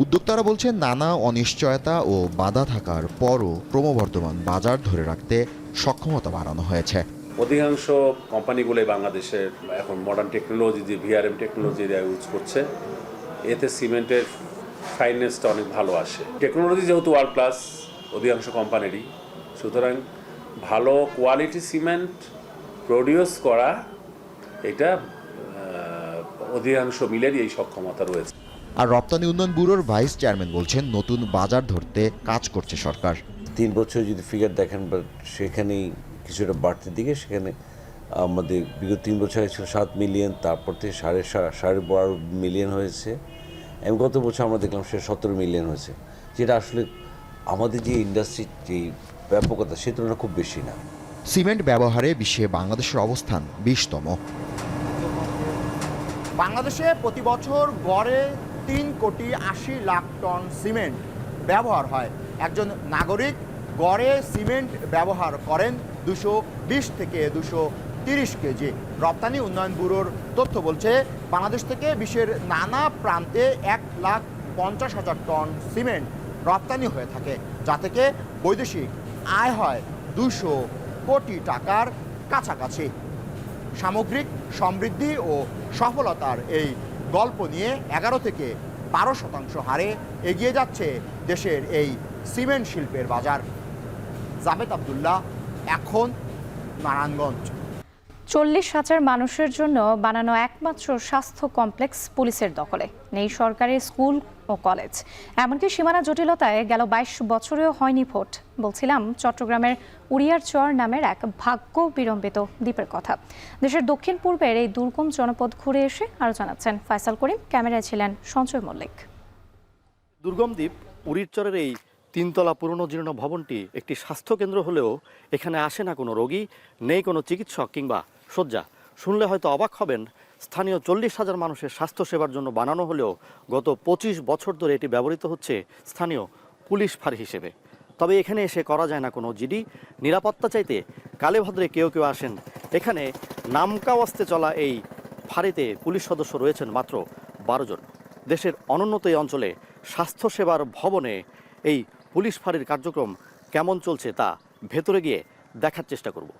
উদ্যোক্তারা বলছেন, নানা অনিশ্চয়তা ও বাধা থাকার পরও ক্রমবর্ধমান বাজার ধরে রাখতে সক্ষমতা বাড়ানো হয়েছে। অধিকাংশ কোম্পানিগুলোই বাংলাদেশের এখন মডার্ন টেকনোলজি, যে ভিআরএম টেকনোলজি ইউজ করছে, এতে সিমেন্টের ফাইনেসটা অনেক ভালো আসে। টেকনোলজি যেহেতু ওয়ার্ল্ড ক্লাস অধিকাংশ কোম্পানিরই, সুতরাং ভালো কোয়ালিটি সিমেন্ট প্রডিউস করা, এটা অধিকাংশ মিলেরই এই সক্ষমতা রয়েছে। আর রপ্তানি উন্নয়ন ব্যুরোর ভাইস চেয়ারম্যান বলছেন, নতুন বাজার ধরতে কাজ করছে সরকার। 3 বছর যদি ফিগার দেখেন, সেখানেই কিছুটা বাড়তির দিকে, সেখানে আমাদের বিগত 3 বছরে ছিল 7 মিলিয়ন, তারপর থেকে 12.5 মিলিয়ন হয়েছে, এবং গত বছর আমরা দেখলাম 17 মিলিয়ন হয়েছে, যেটা আসলে আমাদের যে ইন্ডাস্ট্রির যে ব্যাপকতা সে তুলনায় খুব বেশি না। সিমেন্ট ব্যবহারে বিশ্বে বাংলাদেশের অবস্থান 20তম। বাংলাদেশে প্রতি বছর গড়ে 3,80,00,000 টন সিমেন্ট ব্যবহার হয়। একজন নাগরিক গড়ে সিমেন্ট ব্যবহার করেন 220 থেকে 230 কেজি। রপ্তানি উন্নয়ন ব্যুরোর তথ্য বলছে, বাংলাদেশ থেকে বিশ্বের নানা প্রান্তে 1,50,000 টন সিমেন্ট রপ্তানি হয়ে থাকে, যা থেকে বৈদেশিক আয় হয় 200 কোটি টাকার কাছাকাছি। সামগ্রিক সমৃদ্ধি ও সফলতার এই গল্প নিয়ে 11 থেকে 12% হারে এগিয়ে যাচ্ছে দেশের এই সিমেন্ট শিল্পের বাজার। জাবেদ আব্দুল্লাহ, এখন নারায়ণগঞ্জ। 40,000 মানুষের জন্য বানানো একমাত্র স্বাস্থ্য কমপ্লেক্স পুলিশের দখলে। নেই সরকারি স্কুল ও কলেজ, এমনকি সীমানা জটিলতায় গেল 22 বছরেও হয়নি ভোট। বলছিলাম চট্টগ্রামের উড়িয়ারচর নামের এক ভাগ্য বিড়ম্বিত দ্বীপের কথা। দেশের দক্ষিণ পূর্বের এই দুর্গম জনপদ ঘুরে এসে আরও জানাচ্ছেন ফায়সাল করিম, ক্যামেরায় ছিলেন সঞ্জয় মল্লিক। দুর্গম দ্বীপ উড়িয়ারচরের এই 3 তলা পুরনো জীর্ণ ভবনটি একটি স্বাস্থ্যকেন্দ্র হলেও এখানে আসে না কোনো রোগী, নেই কোনো চিকিৎসক কিংবা শয্যা। শুনলে হয়তো অবাক হবেন, স্থানীয় 40,000 মানুষের স্বাস্থ্যসেবার জন্য বানানো হলেও গত 25 বছর ধরে এটি ব্যবহৃত হচ্ছে স্থানীয় পুলিশ ফাঁড়ি হিসেবে। তবে এখানে এসে করা যায় না কোনো জিডি। নিরাপত্তা চাইতে কালে ভদ্রে কেউ কেউ আসেন। এখানে নামকাওয়াস্তে চলা এই ফাঁড়িতে পুলিশ সদস্য রয়েছেন মাত্র 12 জন। দেশের অনুন্নত এই অঞ্চলে স্বাস্থ্যসেবার ভবনে এই পুলিশ ফাঁড়ির কার্যক্রম কেমন চলছে তা ভেতরে গিয়ে দেখার চেষ্টা করব।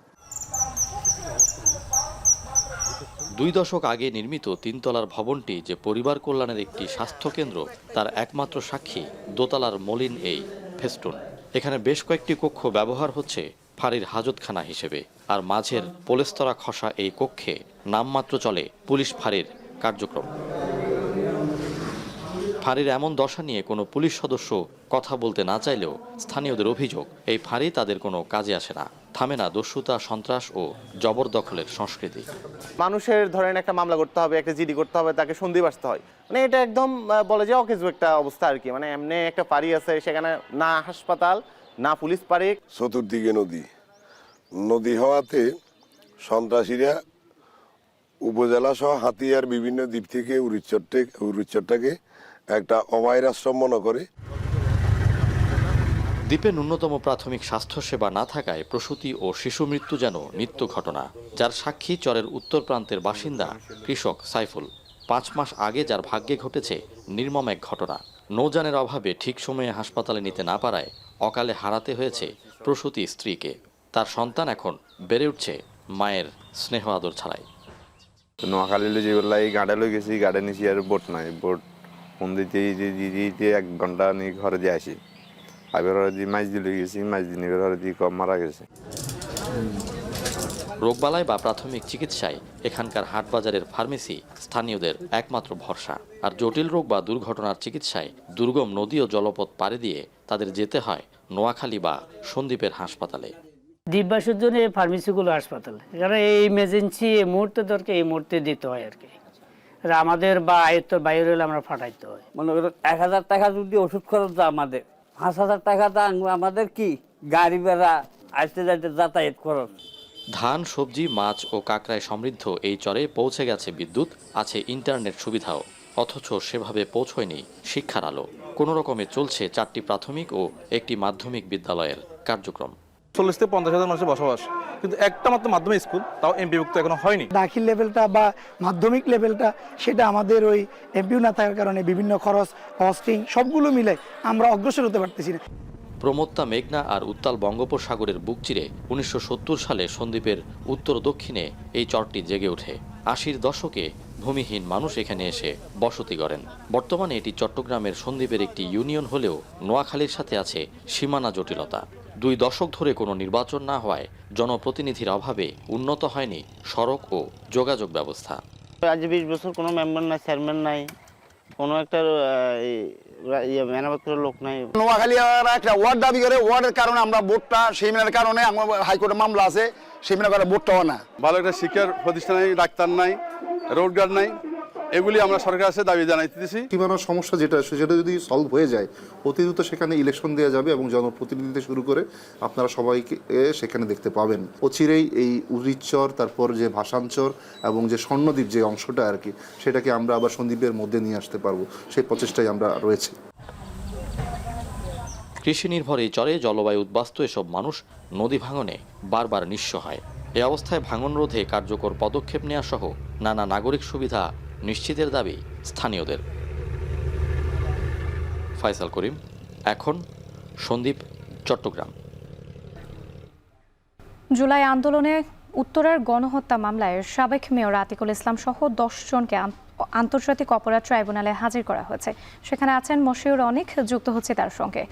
2 দশক আগে নির্মিত 3 তলার ভবনটি যে পরিবার কল্যাণের একটি স্বাস্থ্যকেন্দ্র তার একমাত্র সাক্ষী দোতলার মলিন এই ফেস্টুন। এখানে বেশ কয়েকটি কক্ষ ব্যবহার হচ্ছে ফাঁড়ির হাজতখানা হিসেবে, আর মাঝের পলেস্তরা খসা এই কক্ষে নামমাত্র চলে পুলিশ ফাঁড়ির কার্যক্রম। ফাঁড়ির এমন দশা নিয়ে কোনো পুলিশ সদস্য কথা বলতে না চাইলেও স্থানীয়দের অভিযোগ এই ফাঁড়ি তাদের কোনো কাজে আসে না। থামে না দস্যুতা, সন্ত্রাস ও জবরদখলের সংস্কৃতি। মানুষের ধরেন একটা মামলা করতে হবে, একটা জিডি করতে হবে, তাকে সন্ধিপ আসতে হয়, মানে এটা একদম বলে যে অকেজু একটা অবস্থা আর কি। মানে এমনি একটা ফাঁড়ি আছে, সেখানে না হাসপাতাল না পুলিশ ফাঁড়ি, চতুর্দিকে নদী। নদী হওয়াতে সন্ত্রাসীরা উপজেলা সহ হাতিয়ার বিভিন্ন দ্বীপ থেকে উড়িচ্চরটাকে একটা অভয়াশ্রম মনে করে। দ্বীপে ন্যূনতম প্রাথমিক স্বাস্থ্যসেবা না থাকায় প্রসূতি ও শিশু মৃত্যু যেন নিত্য ঘটনা, যার সাক্ষী চরের উত্তর প্রান্তের বাসিন্দা কৃষক সাইফুল। 5 মাস আগে যার ভাগ্যে ঘটেছে নির্মম এক ঘটনা। নৌযানের অভাবে ঠিক সময়ে হাসপাতালে নিতে না পারায় অকালে হারাতে হয়েছে প্রসূতি স্ত্রীকে। তার সন্তান এখন বেড়ে উঠছে মায়ের স্নেহ আদর ছাড়াই। নোয়াখালী যেগুলো এই গাড়ে লই গেছি, গাড়ে নিছি আর বোট নাই। বোট ফোন দিতে 1 ঘন্টা নিয়ে ঘরে দিয়ে আসি। আবার মাছ দিয়ে লই গেছি, মাছ দিয়ে ঘরে দিয়ে কম মারা গেছে। রোগবালাই বা প্রাথমিক চিকিৎসায় এখানকার হাটবাজারের ফার্মেসি স্থানীয়দের একমাত্র ভরসা। আর জটিল রোগ বা দুর্ঘটনার চিকিৎসায় দুর্গম নদী ও জলপথ পাড়ি দিয়ে তাদের যেতে হয় নোয়াখালী বা সন্দ্বীপের হাসপাতালে। দ্বীপবাসীর জন্য এই ফার্মেসিগুলো হাসপাতাল, কারণ এই ইমার্জেন্সি এই মুহূর্তে দরকার, এই মুহূর্তে দিতে হয় আর কি। আমাদের বা আয়ত্তর বাইরে হলে আমরা ফাটাইতে হয়। মনে করো 1000 টাকা যদি ওষুধ খরচ দাও, আমাদের 5000 টাকা দাম আমাদের কি গাড়ি ভাড়া, আসতে যাইতে যাতায়াত খরচ। ধান, সবজি, মাছ ও কাঁকড়ায় সমৃদ্ধ এই চরে পৌঁছে গেছে বিদ্যুৎ, আছে ইন্টারনেট সুবিধাও, অথচ সেভাবে পৌঁছয়নি শিক্ষার আলো। কোনো রকমে চলছে 4টি প্রাথমিক ও 1টি মাধ্যমিক বিদ্যালয়ের কার্যক্রম। 40 থেকে 50,000 মানুষের বসবাস, কিন্তু একটা মাত্র মাধ্যমিক স্কুল, তাও এমপিভুক্ত এখনো হয়নি। দাখিল লেভেলটা বা মাধ্যমিক লেভেলটা সেটা আমাদের ওই এমপিও না থাকার কারণে বিভিন্ন খরচ, কস্টিং সবগুলো মিলে আমরা অগ্রসর হতে পারতেছি না। প্রমত্তা, মেঘনা আর উত্তাল বঙ্গোপসাগরের বুক চিরে 1970 সালে সন্দ্বীপের উত্তর দক্ষিণে এই চরটি জেগে ওঠে। 80-র দশকে ভূমিহীন মানুষ এখানে এসে বসতি গড়েন। বর্তমানে এটি চট্টগ্রামের সন্দ্বীপের একটি ইউনিয়ন হলেও নোয়াখালীর সাথে আছে সীমানা জটিলতা। 2 দশক ধরে কোনো নির্বাচন না হওয়ায় জনপ্রতিনিধির অভাবে উন্নত হয়নি সড়ক ও যোগাযোগ ব্যবস্থা। আজ 20 বছর কোনো মেম্বার নাই, চেয়ারম্যান নাই, কোনো একটা মেরামত করার লোক নাই। নোয়াখালী একটা ওয়ার্ড দাবি করে, ওয়ার্ডের কারণে আমরা ভোটটা, সেই মিনার কারণে আমার হাইকোর্টে মামলা আছে, সেই মিনার কারণে ভোটটাও না। ভালো একটা শিক্ষার প্রতিষ্ঠান নাই, ডাক্তার নাই, রোডঘাট নাই, এগুলি আমরা সরকারের কাছে দাবি জানাইতেছি। সীমানার সমস্যা যেটা সেটা যদি সলভ হয়ে যায়, অতি দ্রুত সেখানে ইলেকশন দেওয়া যাবে এবং জনপ্রতিনিধি শুরু করে আপনারা সবাইকে সেখানে দেখতে পাবেন। অচিরেই এই উড়িচ্চর, তারপর যে ভাসানচর এবং যে স্বর্ণদ্বীপ যে অংশটা আর কি, সেটাকে আমরা আবার সন্দ্বীপের মধ্যে নিয়ে আসতে পারবো, সেই প্রচেষ্টায় আমরা রয়েছে। কৃষি নির্ভর এই চরে জলবায়ু উদ্বাস্তু এসব মানুষ নদী ভাঙনে বারবার নিঃস্ব হয়। এ অবস্থায় ভাঙন রোধে কার্যকর পদক্ষেপ নেওয়া সহ নানা নাগরিক সুবিধা নিশ্চিতের দাবি স্থানীয়দের। ফায়সাল করিম, এখন সন্দ্বীপ, চট্টগ্রাম। জুলাই আন্দোলনে উত্তরার গণহত্যা মামলায় সাবেক মেয়র আতিকুল ইসলাম সহ 10 জনকে আন্তর্জাতিক অপরাধ ট্রাইব্যুনালে হাজির করা হয়েছে। সেখানে আছেন মশিউর অনিক, যুক্ত হচ্ছে তার সঙ্গে।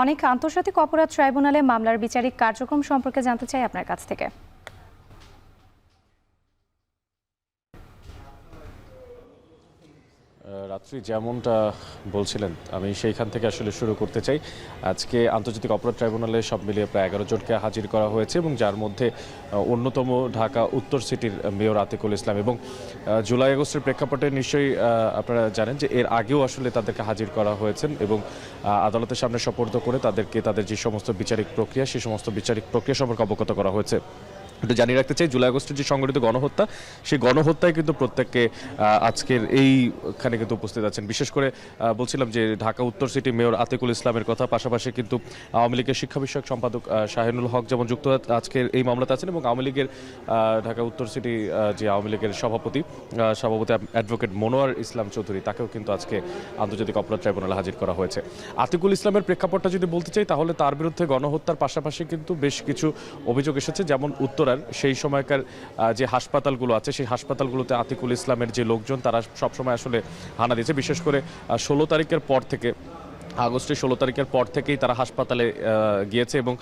অনেক আন্তর্জাতিক অপরাধ ট্রাইব্যুনালে মামলার বিচারিক কার্যক্রম সম্পর্কে জানতে চাই আপনার কাছ থেকে। রাত্রি যেমনটা বলছিলেন আমি সেইখান থেকে আসলে শুরু করতে চাই। আজকে আন্তর্জাতিক অপরাধ ট্রাইব্যুনালে সব মিলিয়ে প্রায় 11 জনকে হাজির করা হয়েছে এবং যার মধ্যে অন্যতম ঢাকা উত্তর সিটির মেয়র আতিকুল ইসলাম। এবং জুলাই আগস্টের প্রেক্ষাপটে নিশ্চয়ই আপনারা জানেন যে এর আগেও আসলে তাদেরকে হাজির করা হয়েছেন এবং আদালতের সামনে সোপর্দ করে তাদেরকে তাদের যে সমস্ত বিচারিক প্রক্রিয়া সেই সমস্ত বিচারিক প্রক্রিয়া সম্পর্কে অবগত করা হয়েছে। একটু জানিয়ে রাখতে চাই, জুলাই আগস্টের যে সংগঠিত গণহত্যা সেই গণহত্যায় কিন্তু প্রত্যেককে আজকের এইখানে কিন্তু উপস্থিত আছেন। বিশেষ করে বলছিলাম যে ঢাকা উত্তর সিটি মেয়র আতিকুল ইসলামের কথা, পাশাপাশি কিন্তু আওয়ামী লীগের শিক্ষা বিষয়ক সম্পাদক শাহিনুল হক যেমন যুক্ত আজকের এই মামলাতে আছেন এবং আওয়ামী লীগের ঢাকা উত্তর সিটি যে আওয়ামী লীগের সভাপতি অ্যাডভোকেট মনোয়ার ইসলাম চৌধুরী তাকেও কিন্তু আজকে আন্তর্জাতিক অপরাধ ট্রাইব্যুনালে হাজির করা হয়েছে। আতিকুল ইসলামের প্রেক্ষাপটটা যদি বলতে চাই তাহলে তার বিরুদ্ধে গণহত্যার পাশাপাশি কিন্তু বেশ কিছু অভিযোগ এসেছে, যেমন উত্তরার সেই সময়কার যে হাসপাতালগুলো আছে সেই হাসপাতালগুলোতে আতিকুল ইসলামের যে লোকজন তারা সবসময় আসলে হানা দিয়েছে। বিশেষ করে 16 তারিখের পর থেকে, আগস্টের 16 তারিখের পর থেকেই তারা হাসপাতালে গিয়েছে এবং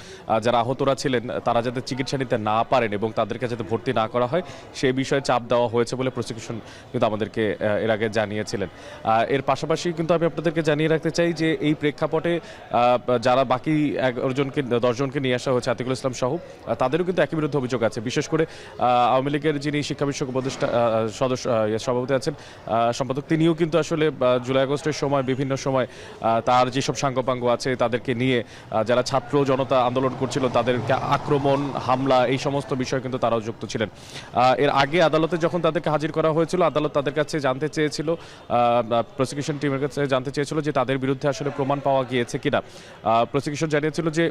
যারা আহতরা ছিলেন তারা যাতে চিকিৎসা নিতে না পারেন এবং তাদেরকে যাতে ভর্তি না করা হয় সেই বিষয়ে চাপ দেওয়া হয়েছে বলে প্রসিকিউশন কিন্তু আমাদেরকে এর আগে জানিয়েছিলেন। এর পাশাপাশি কিন্তু আমি আপনাদেরকে জানিয়ে রাখতে চাই যে এই প্রেক্ষাপটে যারা বাকি 10 জনকে নিয়ে আসা হয়েছে আতিকুল ইসলাম সহ, তাদেরও কিন্তু একই বিরুদ্ধে অভিযোগ আছে। বিশেষ করে আওয়ামী লীগের যিনি শিক্ষা বিষয়ক উপদেষ্টা সভাপতি আছেন সম্পাদক, তিনিও কিন্তু আসলে জুলাই আগস্টের সময় বিভিন্ন সময় তার যেসব সাঙ্গপাঙ্গ আছে তাদেরকে নিয়ে যারা ছাত্র জনতা আন্দোলন করছিল তাদেরকে আক্রমণ হামলা এই সমস্ত বিষয়ে কিন্তু তারাও যুক্ত ছিলেন। এর আগে আদালতে যখন তাদেরকে হাজির করা হয়েছিল আদালত তাদের কাছে জানতে চেয়েছিল, প্রসিকিউশন টিমের কাছে জানতে চেয়েছিল যে তাদের বিরুদ্ধে আসলে প্রমাণ পাওয়া গিয়েছে কিনা। প্রসিকিউশন জানিয়েছিল যে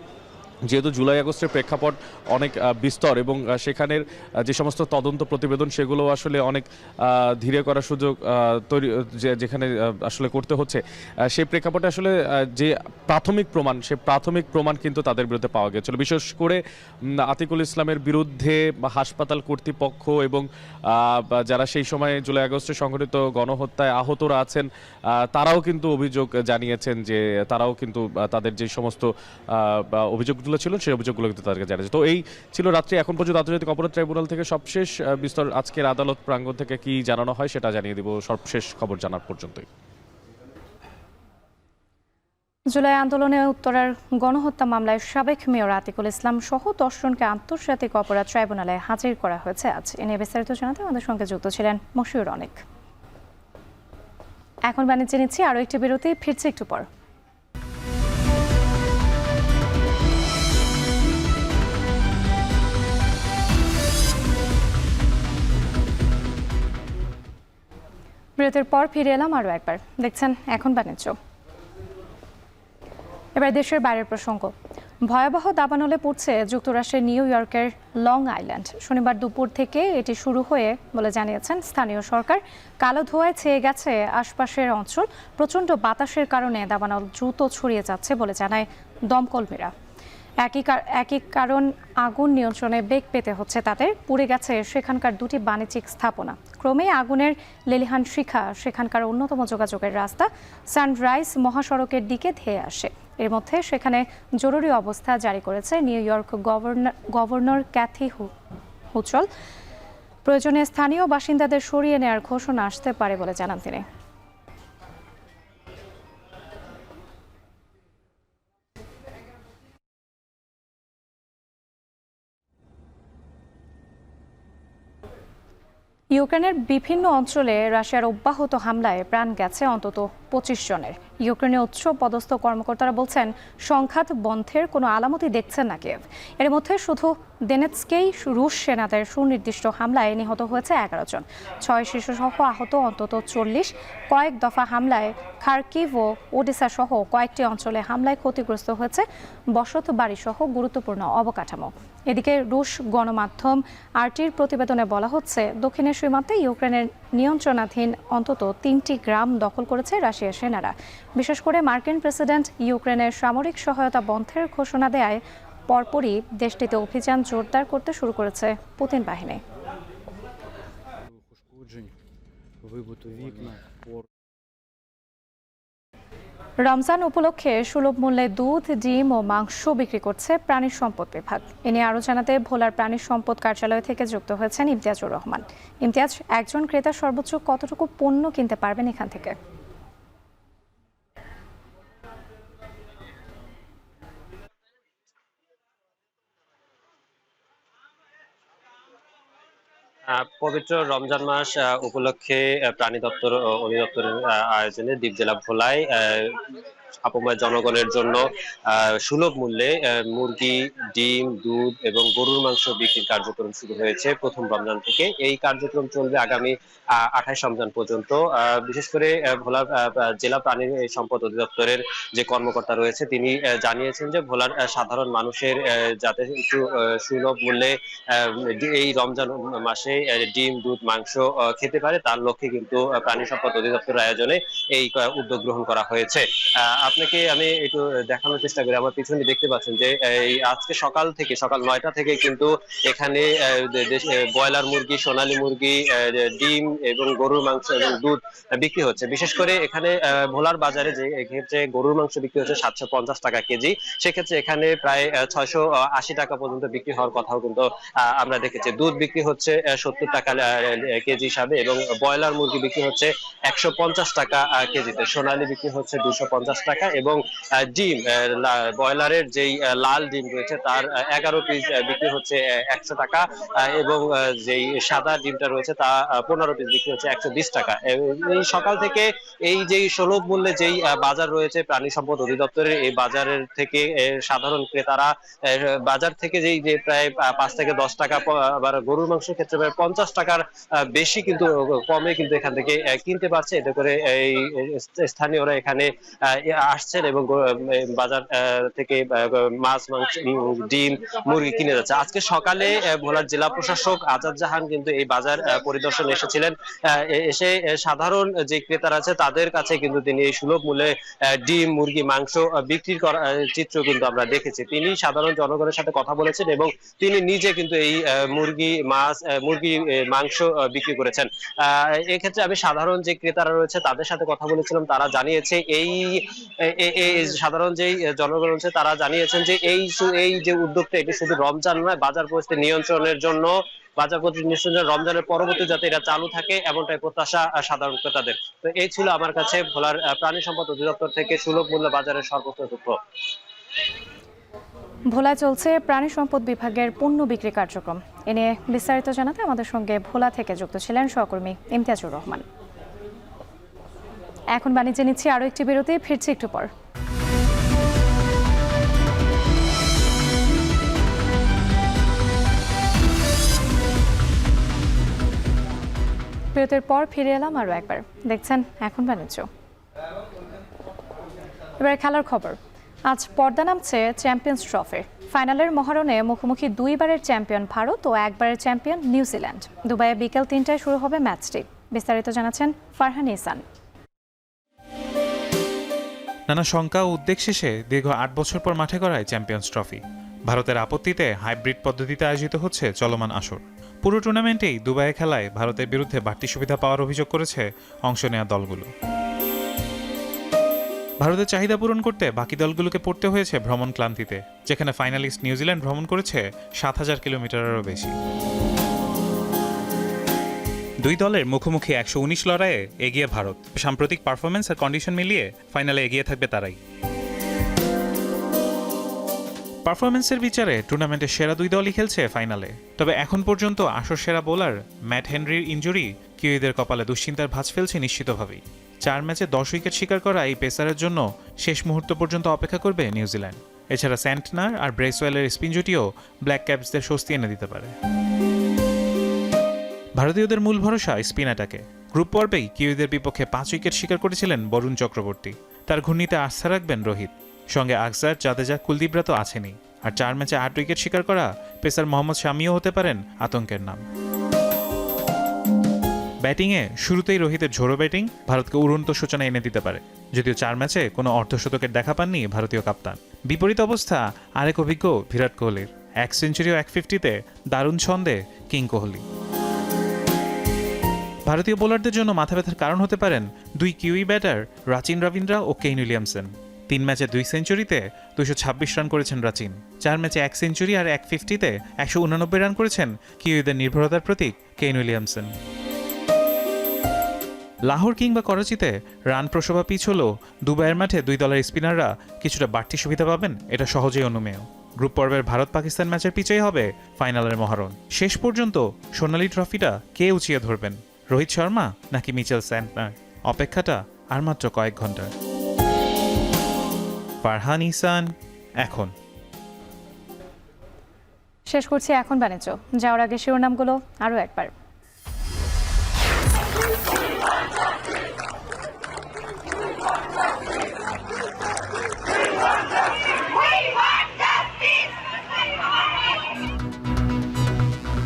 যেহেতু জুলাই আগস্টের প্রেক্ষাপট অনেক বিস্তর এবং সেখানের যে সমস্ত তদন্ত প্রতিবেদন সেগুলো আসলে অনেক ধীরে করার সুযোগ তৈরি যেখানে আসলে করতে হচ্ছে, সেই প্রেক্ষাপটে আসলে যে প্রাথমিক প্রমাণ কিন্তু তাদের বিরুদ্ধে পাওয়া গিয়েছিল। বিশেষ করে আতিকুল ইসলামের বিরুদ্ধে হাসপাতাল কর্তৃপক্ষ এবং যারা সেই সময় জুলাই আগস্টে সংঘটিত গণহত্যায় আহতরা আছেন তারাও কিন্তু অভিযোগ জানিয়েছেন যে তারাও কিন্তু তাদের যে সমস্ত অভিযোগ ছিল সেই অভিযোগগুলো কিন্তু তাদেরকে জানিয়েছে। তো এই ছিল রাত্রি এখন পর্যন্ত আন্তর্জাতিক অপরাধ ট্রাইব্যুনাল থেকে সবশেষ বিস্তর আজকের আদালত প্রাঙ্গণ থেকে কি জানানো হয় সেটা জানিয়ে দিব সর্বশেষ খবর জানার পর্যন্তই। জুলাই আন্দোলনে উত্তরার গণহত্যা মামলায় সাবেক মেয়র আতিকুল ইসলাম সহ 10 জনকে আন্তর্জাতিক অপরাধ ট্রাইব্যুনালে হাজির করা হয়েছে আজ। এ নিয়ে বিস্তারিত জানাতে আমাদের সঙ্গে যুক্ত ছিলেন মশিউর অনেক। এখন বাণিজ্যে নিচ্ছি আরও একটি বিরতি, ফিরছি একটু পর। বিরতির পর ফিরে এলাম আরও একবার, দেখছেন এখন বাণিজ্য। এবার দেশের বাইরের প্রসঙ্গ। ভয়াবহ দাবানলে পড়ছে যুক্তরাষ্ট্রের নিউ ইয়র্কের লং আইল্যান্ড। শনিবার দুপুর থেকে এটি শুরু হয়ে বলে জানিয়েছেন স্থানীয় সরকার। কালো ধোঁয়ায় ছেয়ে গেছে আশপাশের অঞ্চল। প্রচণ্ড বাতাসের কারণে দাবানল দ্রুত ছড়িয়ে যাচ্ছে বলে জানায় দমকলকর্মীরা। একই কারণ আগুন নিয়ন্ত্রণে বেগ পেতে হচ্ছে তাদের। পুড়ে গেছে সেখানকার 2টি বাণিজ্যিক স্থাপনা। ক্রমে আগুনের লেলিহান শিখা সেখানকার অন্যতম যোগাযোগের রাস্তা সানরাইজ মহাসড়কের দিকে ধেয়ে আসে। এর মধ্যে সেখানে জরুরি অবস্থা জারি করেছে নিউ ইয়র্ক গভর্নর ক্যাথি হুচল। প্রয়োজনে স্থানীয় বাসিন্দাদের সরিয়ে নেওয়ার ঘোষণা আসতে পারে বলে জানান তিনি। ইউক্রেনের বিভিন্ন অঞ্চলে রাশিয়ার অব্যাহত হামলায় প্রাণ গেছে অন্তত 25 জনের। ইউক্রেনের উচ্চ পদস্থ কর্মকর্তারা বলছেন সংঘাত বন্ধের কোনো আলামতই দেখছেন না কিয়েভ। এর মধ্যে শুধু ডোনেৎস্কেই রুশ সেনাদের সুনির্দিষ্ট হামলায় নিহত হয়েছে 11 জন, 6 শিশুসহ আহত অন্তত 40। কয়েক দফা হামলায় খার্কিভ ও ওডেসা সহ কয়েকটি অঞ্চলে হামলায় ক্ষতিগ্রস্ত হয়েছে বসত বাড়িসহ গুরুত্বপূর্ণ অবকাঠামো। এদিকে রুশ গণমাধ্যম আরটির প্রতিবেদনে বলা হচ্ছে দক্ষিণের সীমান্তে ইউক্রেনের নিয়ন্ত্রণাধীন অন্তত 3টি গ্রাম দখল করেছে রাশিয়ার সেনারা। বিশেষ করে মার্কিন প্রেসিডেন্ট ইউক্রেনের সামরিক সহায়তা বন্ধের ঘোষণা দেয় পরপরই দেশটিতে অভিযান জোরদার করতে শুরু করেছে পুতিন বাহিনী। রমজান উপলক্ষে সুলভ মূল্যে দুধ, ডিম ও মাংস বিক্রি করছে প্রাণী সম্পদ বিভাগ। এ নিয়ে আরও জানাতে ভোলার প্রাণী সম্পদ কার্যালয় থেকে যুক্ত হয়েছেন ইমতিয়াজুর রহমান। ইমতিয়াজ, একজন ক্রেতা সর্বোচ্চ কতটুকু পণ্য কিনতে পারবেন এখান থেকে? পবিত্র রমজান মাস উপলক্ষে প্রাণী দপ্তর অধিদপ্তরের আয়োজনে দ্বীপ জেলা ভোলায় আপাময় জনগণের জন্য সুলভ মূল্যে মুরগি, ডিম, দুধ এবং গরুর মাংস বিক্রির কার্যক্রম শুরু হয়েছে প্রথম রমজান থেকে। এই কার্যক্রম চলবে আগামী 28 রমজান পর্যন্ত। বিশেষ করে ভোলা জেলা প্রাণী সম্পদ অধিদপ্তরের যে কর্মকর্তা রয়েছে তিনি জানিয়েছেন যে ভোলার সাধারণ মানুষের যাতে একটু সুলভ মূল্যে এই রমজান মাসে ডিম, দুধ, মাংস খেতে পারে তার লক্ষ্যে কিন্তু প্রাণী সম্পদ অধিদপ্তরের আয়োজনে এই উদ্যোগ গ্রহণ করা হয়েছে। আপনাকে আমি একটু দেখানোর চেষ্টা করি। আমার পিছনে দেখতে পাচ্ছেন যে এই আজকে সকাল 9টা থেকে কিন্তু এখানে ব্রয়লার মুরগি, সোনালী মুরগি, ডিম এবং গরুর মাংস এবং দুধ বিক্রি হচ্ছে। বিশেষ করে এখানে ভোলার বাজারে যে ক্ষেত্রে গরুর মাংস বিক্রি হচ্ছে 750 টাকা কেজি, সেক্ষেত্রে এখানে প্রায় 680 টাকা পর্যন্ত বিক্রি হওয়ার কথাও কিন্তু আমরা দেখেছি। দুধ বিক্রি হচ্ছে 70 টাকা কেজি হিসাবে এবং ব্রয়লার মুরগি বিক্রি হচ্ছে 150 টাকা কেজিতে, সোনালী বিক্রি হচ্ছে 250 টাকা এবং ডিম ব্রয়লারের যেই লাল ডিম রয়েছে তার 11 পিস বিক্রি হচ্ছে 100 টাকা এবং যেই সাদা ডিমটা রয়েছে তা 15 পিস বিক্রি হচ্ছে 120 টাকা। এই সকাল থেকে এই যেই সুলভ মূল্যে যেই বাজার রয়েছে প্রাণী সম্পদ অধিদপ্তরের, এই বাজারের থেকে সাধারণ ক্রেতারা বাজার থেকে যেই যে প্রায় 5 থেকে 10 টাকা, আবার গরুর মাংসের ক্ষেত্রে প্রায় 50 টাকার বেশি কিন্তু কমে কিন্তু এখান থেকে কিনতে পারছে। এতে করে এই স্থানীয়রা এখানে আসছেন এবং বাজার থেকে মাছ, মাংস, ডিম, মুরগি কিনে যাচ্ছে। আজকে সকালে ভোলার জেলা প্রশাসক আজাদ জাহান কিন্তু এই বাজার পরিদর্শনে এসেছিলেন। এসে সাধারণ যে ক্রেতারা আছে তাদের কাছে কিন্তু তিনি এই সুলভ মূল্যে ডিম, মুরগি, মাংস বিক্রি করার চিত্র কিন্তু আমরা দেখেছি। তিনি সাধারণ জনগণের সাথে কথা বলেছেন এবং তিনি নিজে কিন্তু এই মুরগি, মাছ, মুরগি, মাংস বিক্রি করেছেন। এক্ষেত্রে আমি সাধারণ যে ক্রেতারা রয়েছে তাদের সাথে কথা বলেছিলাম। তারা জানিয়েছে এই সাধারণ যেই জনগণ রয়েছে তারা জানিয়েছেন যে এই যে উদ্যোগটা এটি শুধু রমজান নয়, বাজার পরিস্থিতি নিয়ন্ত্রণের জন্য, বাজার পরিস্থিতি রমজানের পরবর্তী যাতে এটা চালু থাকে এমনটাই প্রত্যাশা সাধারণ ক্রেতাদের। তো এই ছিল আমার কাছে ভোলার প্রাণী সম্পদ অধিদপ্তর থেকে সুলভ মূল্য বাজারের সর্বোচ্চ তথ্য। ভোলায় চলছে প্রাণী সম্পদ বিভাগের পণ্য বিক্রি কার্যক্রম। এ নিয়ে বিস্তারিত জানাতে আমাদের সঙ্গে ভোলা থেকে যুক্ত ছিলেন সহকর্মী ইমতিয়াজুর রহমান। এখন বাণিজ্যে নিচ্ছি আরো একটি বিরতি, ফিরছি একটু পর। বিরতির পর ফিরে এলাম আরো একবার। দেখছেন এখন বাণিজ্য। এবার খেলার খবর। আজ পর্দা নামছে চ্যাম্পিয়ন্স ট্রফির। ফাইনালের মহারণে মুখোমুখি দুইবারের চ্যাম্পিয়ন ভারত ও একবারের চ্যাম্পিয়ন নিউজিল্যান্ড। দুবাইয়ে বিকেল 3টায় শুরু হবে ম্যাচটি। বিস্তারিত জানাচ্ছেন ফারহান ইহসান। নানা শঙ্কা ও উদ্বেগ শেষে দীর্ঘ 8 বছর পর মাঠে গড়ায় চ্যাম্পিয়ন্স ট্রফি। ভারতের আপত্তিতে হাইব্রিড পদ্ধতিতে আয়োজিত হচ্ছে চলমান আসর। পুরো টুর্নামেন্টেই দুবাইয়ে খেলায় ভারতের বিরুদ্ধে বাড়তি সুবিধা পাওয়ার অভিযোগ করেছে অংশ নেওয়া দলগুলো। ভারতের চাহিদা পূরণ করতে বাকি দলগুলোকে পড়তে হয়েছে ভ্রমণ ক্লান্তিতে, যেখানে ফাইনালিস্ট নিউজিল্যান্ড ভ্রমণ করেছে 7000 কিলোমিটারেরও বেশি। দুই দলের মুখোমুখি 119 লড়াইয়ে এগিয়ে ভারত। সাম্প্রতিক পারফরমেন্স আর কন্ডিশন মিলিয়ে ফাইনালে এগিয়ে থাকবে তারাই। পারফরমেন্সের বিচারে টুর্নামেন্টের সেরা দুই দলই খেলছে ফাইনালে। তবে এখন পর্যন্ত আসর সেরা বোলার ম্যাট হেনরির ইনজুরি কিউইদের কপালে দুশ্চিন্তার ভাঁজ ফেলছে নিশ্চিতভাবেই। 4 ম্যাচে 10 উইকেট শিকার করা এই পেসারের জন্য শেষ মুহূর্ত পর্যন্ত অপেক্ষা করবে নিউজিল্যান্ড। এছাড়া স্যান্টনার আর ব্রেসওয়েলের স্পিন জুটিও ব্ল্যাক ক্যাপসদের স্বস্তি এনে দিতে পারে। ভারতীয়দের মূল ভরসা স্পিন অ্যাটাকে। গ্রুপ পর্বেই কিউইদের বিপক্ষে 5 উইকেট শিকার করেছিলেন বরুণ চক্রবর্তী। তার ঘূর্ণিতে আস্থা রাখবেন রোহিত। সঙ্গে আকসার, জাদেজা, কুলদীপরা তো আছেনই। আর 4 ম্যাচে 8 উইকেট শিকার করা পেসার মোহাম্মদ শামিও হতে পারেন আতঙ্কের নাম। ব্যাটিংয়ে শুরুতেই রোহিতের ঝোড়ো ব্যাটিং ভারতকে উড়ন্ত সূচনা এনে দিতে পারে, যদিও 4 ম্যাচে কোনো অর্ধশতকের দেখা পাননি ভারতীয় কাপ্তান। বিপরীত অবস্থা আরেক অভিজ্ঞ বিরাট কোহলির। 1 সেঞ্চুরি ও 150-তে দারুণ ছন্দে কিং কোহলি। ভারতীয় বোলারদের জন্য মাথা ব্যথার কারণ হতে পারেন 2 কিউই ব্যাটার রাচিন রবীন্দ্রা ও কেইন উইলিয়ামসন। 3 ম্যাচে 2 সেঞ্চুরিতে 226 রান করেছেন রাচিন। 4 ম্যাচে 1 সেঞ্চুরি আর 150-তে 189 রান করেছেন কিউইদের নির্ভরতার প্রতীক কেইন উইলিয়ামসন। লাহোর কিংবা করাচিতে রান প্রসবা পিচ হলেও দুবাইয়ের মাঠে দুই দলের স্পিনাররা কিছুটা বাড়তি সুবিধা পাবেন, এটা সহজেই অনুমেয়। গ্রুপ পর্বের ভারত পাকিস্তান ম্যাচের পিছেই হবে ফাইনালের মহারণ। শেষ পর্যন্ত সোনালী ট্রফিটা কে উঁচিয়ে ধরবেন, রোহিত শর্মা নাকি মিচেল স্যান্টনার? অপেক্ষাটা আর মাত্র কয়েক ঘন্টার। ফারহান ইহসান, এখন। শেষ করছি এখন বাণিজ্য। যাওয়ার আগে শিরোনামগুলো আরও একবার।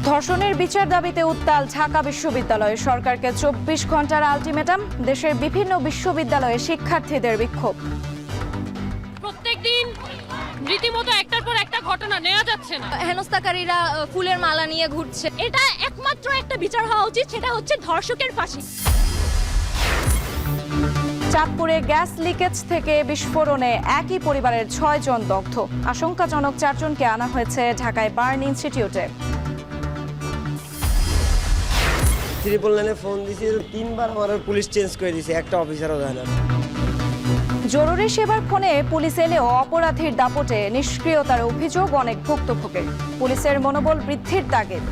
ধর্ষণের বিচার দাবিতে উত্তাল ঢাকা বিশ্ববিদ্যালয়, সরকারকে 24 ঘন্টার আলটিমেটাম। দেশের বিভিন্ন বিশ্ববিদ্যালয়ে শিক্ষার্থীদের বিক্ষোভ। প্রত্যেকদিন রীতিমতো একটার পর একটা ঘটনা নেওয়া যাচ্ছে না। হেনস্থাকারীরা ফুলের মালা নিয়ে ঘুরছে। এটা একমাত্র একটা বিচার হওয়া উচিত, সেটা হচ্ছে ধর্ষকের ফাঁসি। চাঁদপুরে গ্যাস লিকেজ থেকে বিস্ফোরণে একই পরিবারের 6 জন দগ্ধ। আশঙ্কাজনক 4 জনকে আনা হয়েছে ঢাকায় বার্ন ইনস্টিটিউটে। ট্রিপল লাইনে ফোন দিছি, 3বার আমার পুলিশ চেঞ্জ করে দিয়েছে, একটা অফিসারও দেয় না। জরুরি সেবার ফোনে পুলিশ এলেও অপরাধীর দাপটে নিষ্ক্রিয়তার অভিযোগ অনেক ভুক্তভোগীর। পুলিশের মনোবল বৃদ্ধির তাগিদ।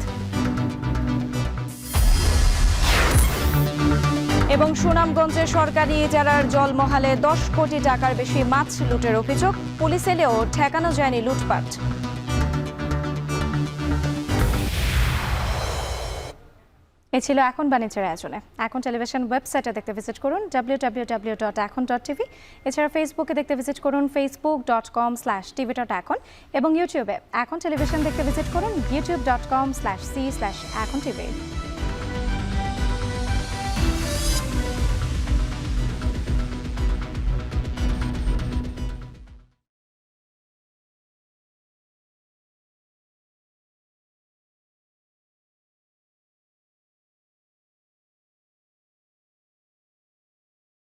এবং সুনামগঞ্জে সরকারি ইজারার জলমহালে 10 কোটি টাকার বেশি মাছ লুটের অভিযোগ। পুলিশ এলেও ঠেকানো যায়নি লুটপাট। এ ছিল এখন বাণিজ্যের আয়োজনে। এখন টেলিভিশন ওয়েবসাইটে দেখতে ভিজিট করুন www.ekon.tv। এছাড়া ফেসবুকে দেখতে ভিজিট করুন facebook.com/tv.ekon এবং ইউটিউবে এখন টেলিভিশন দেখতে ভিজিট করুন youtube.com/c/ekontv।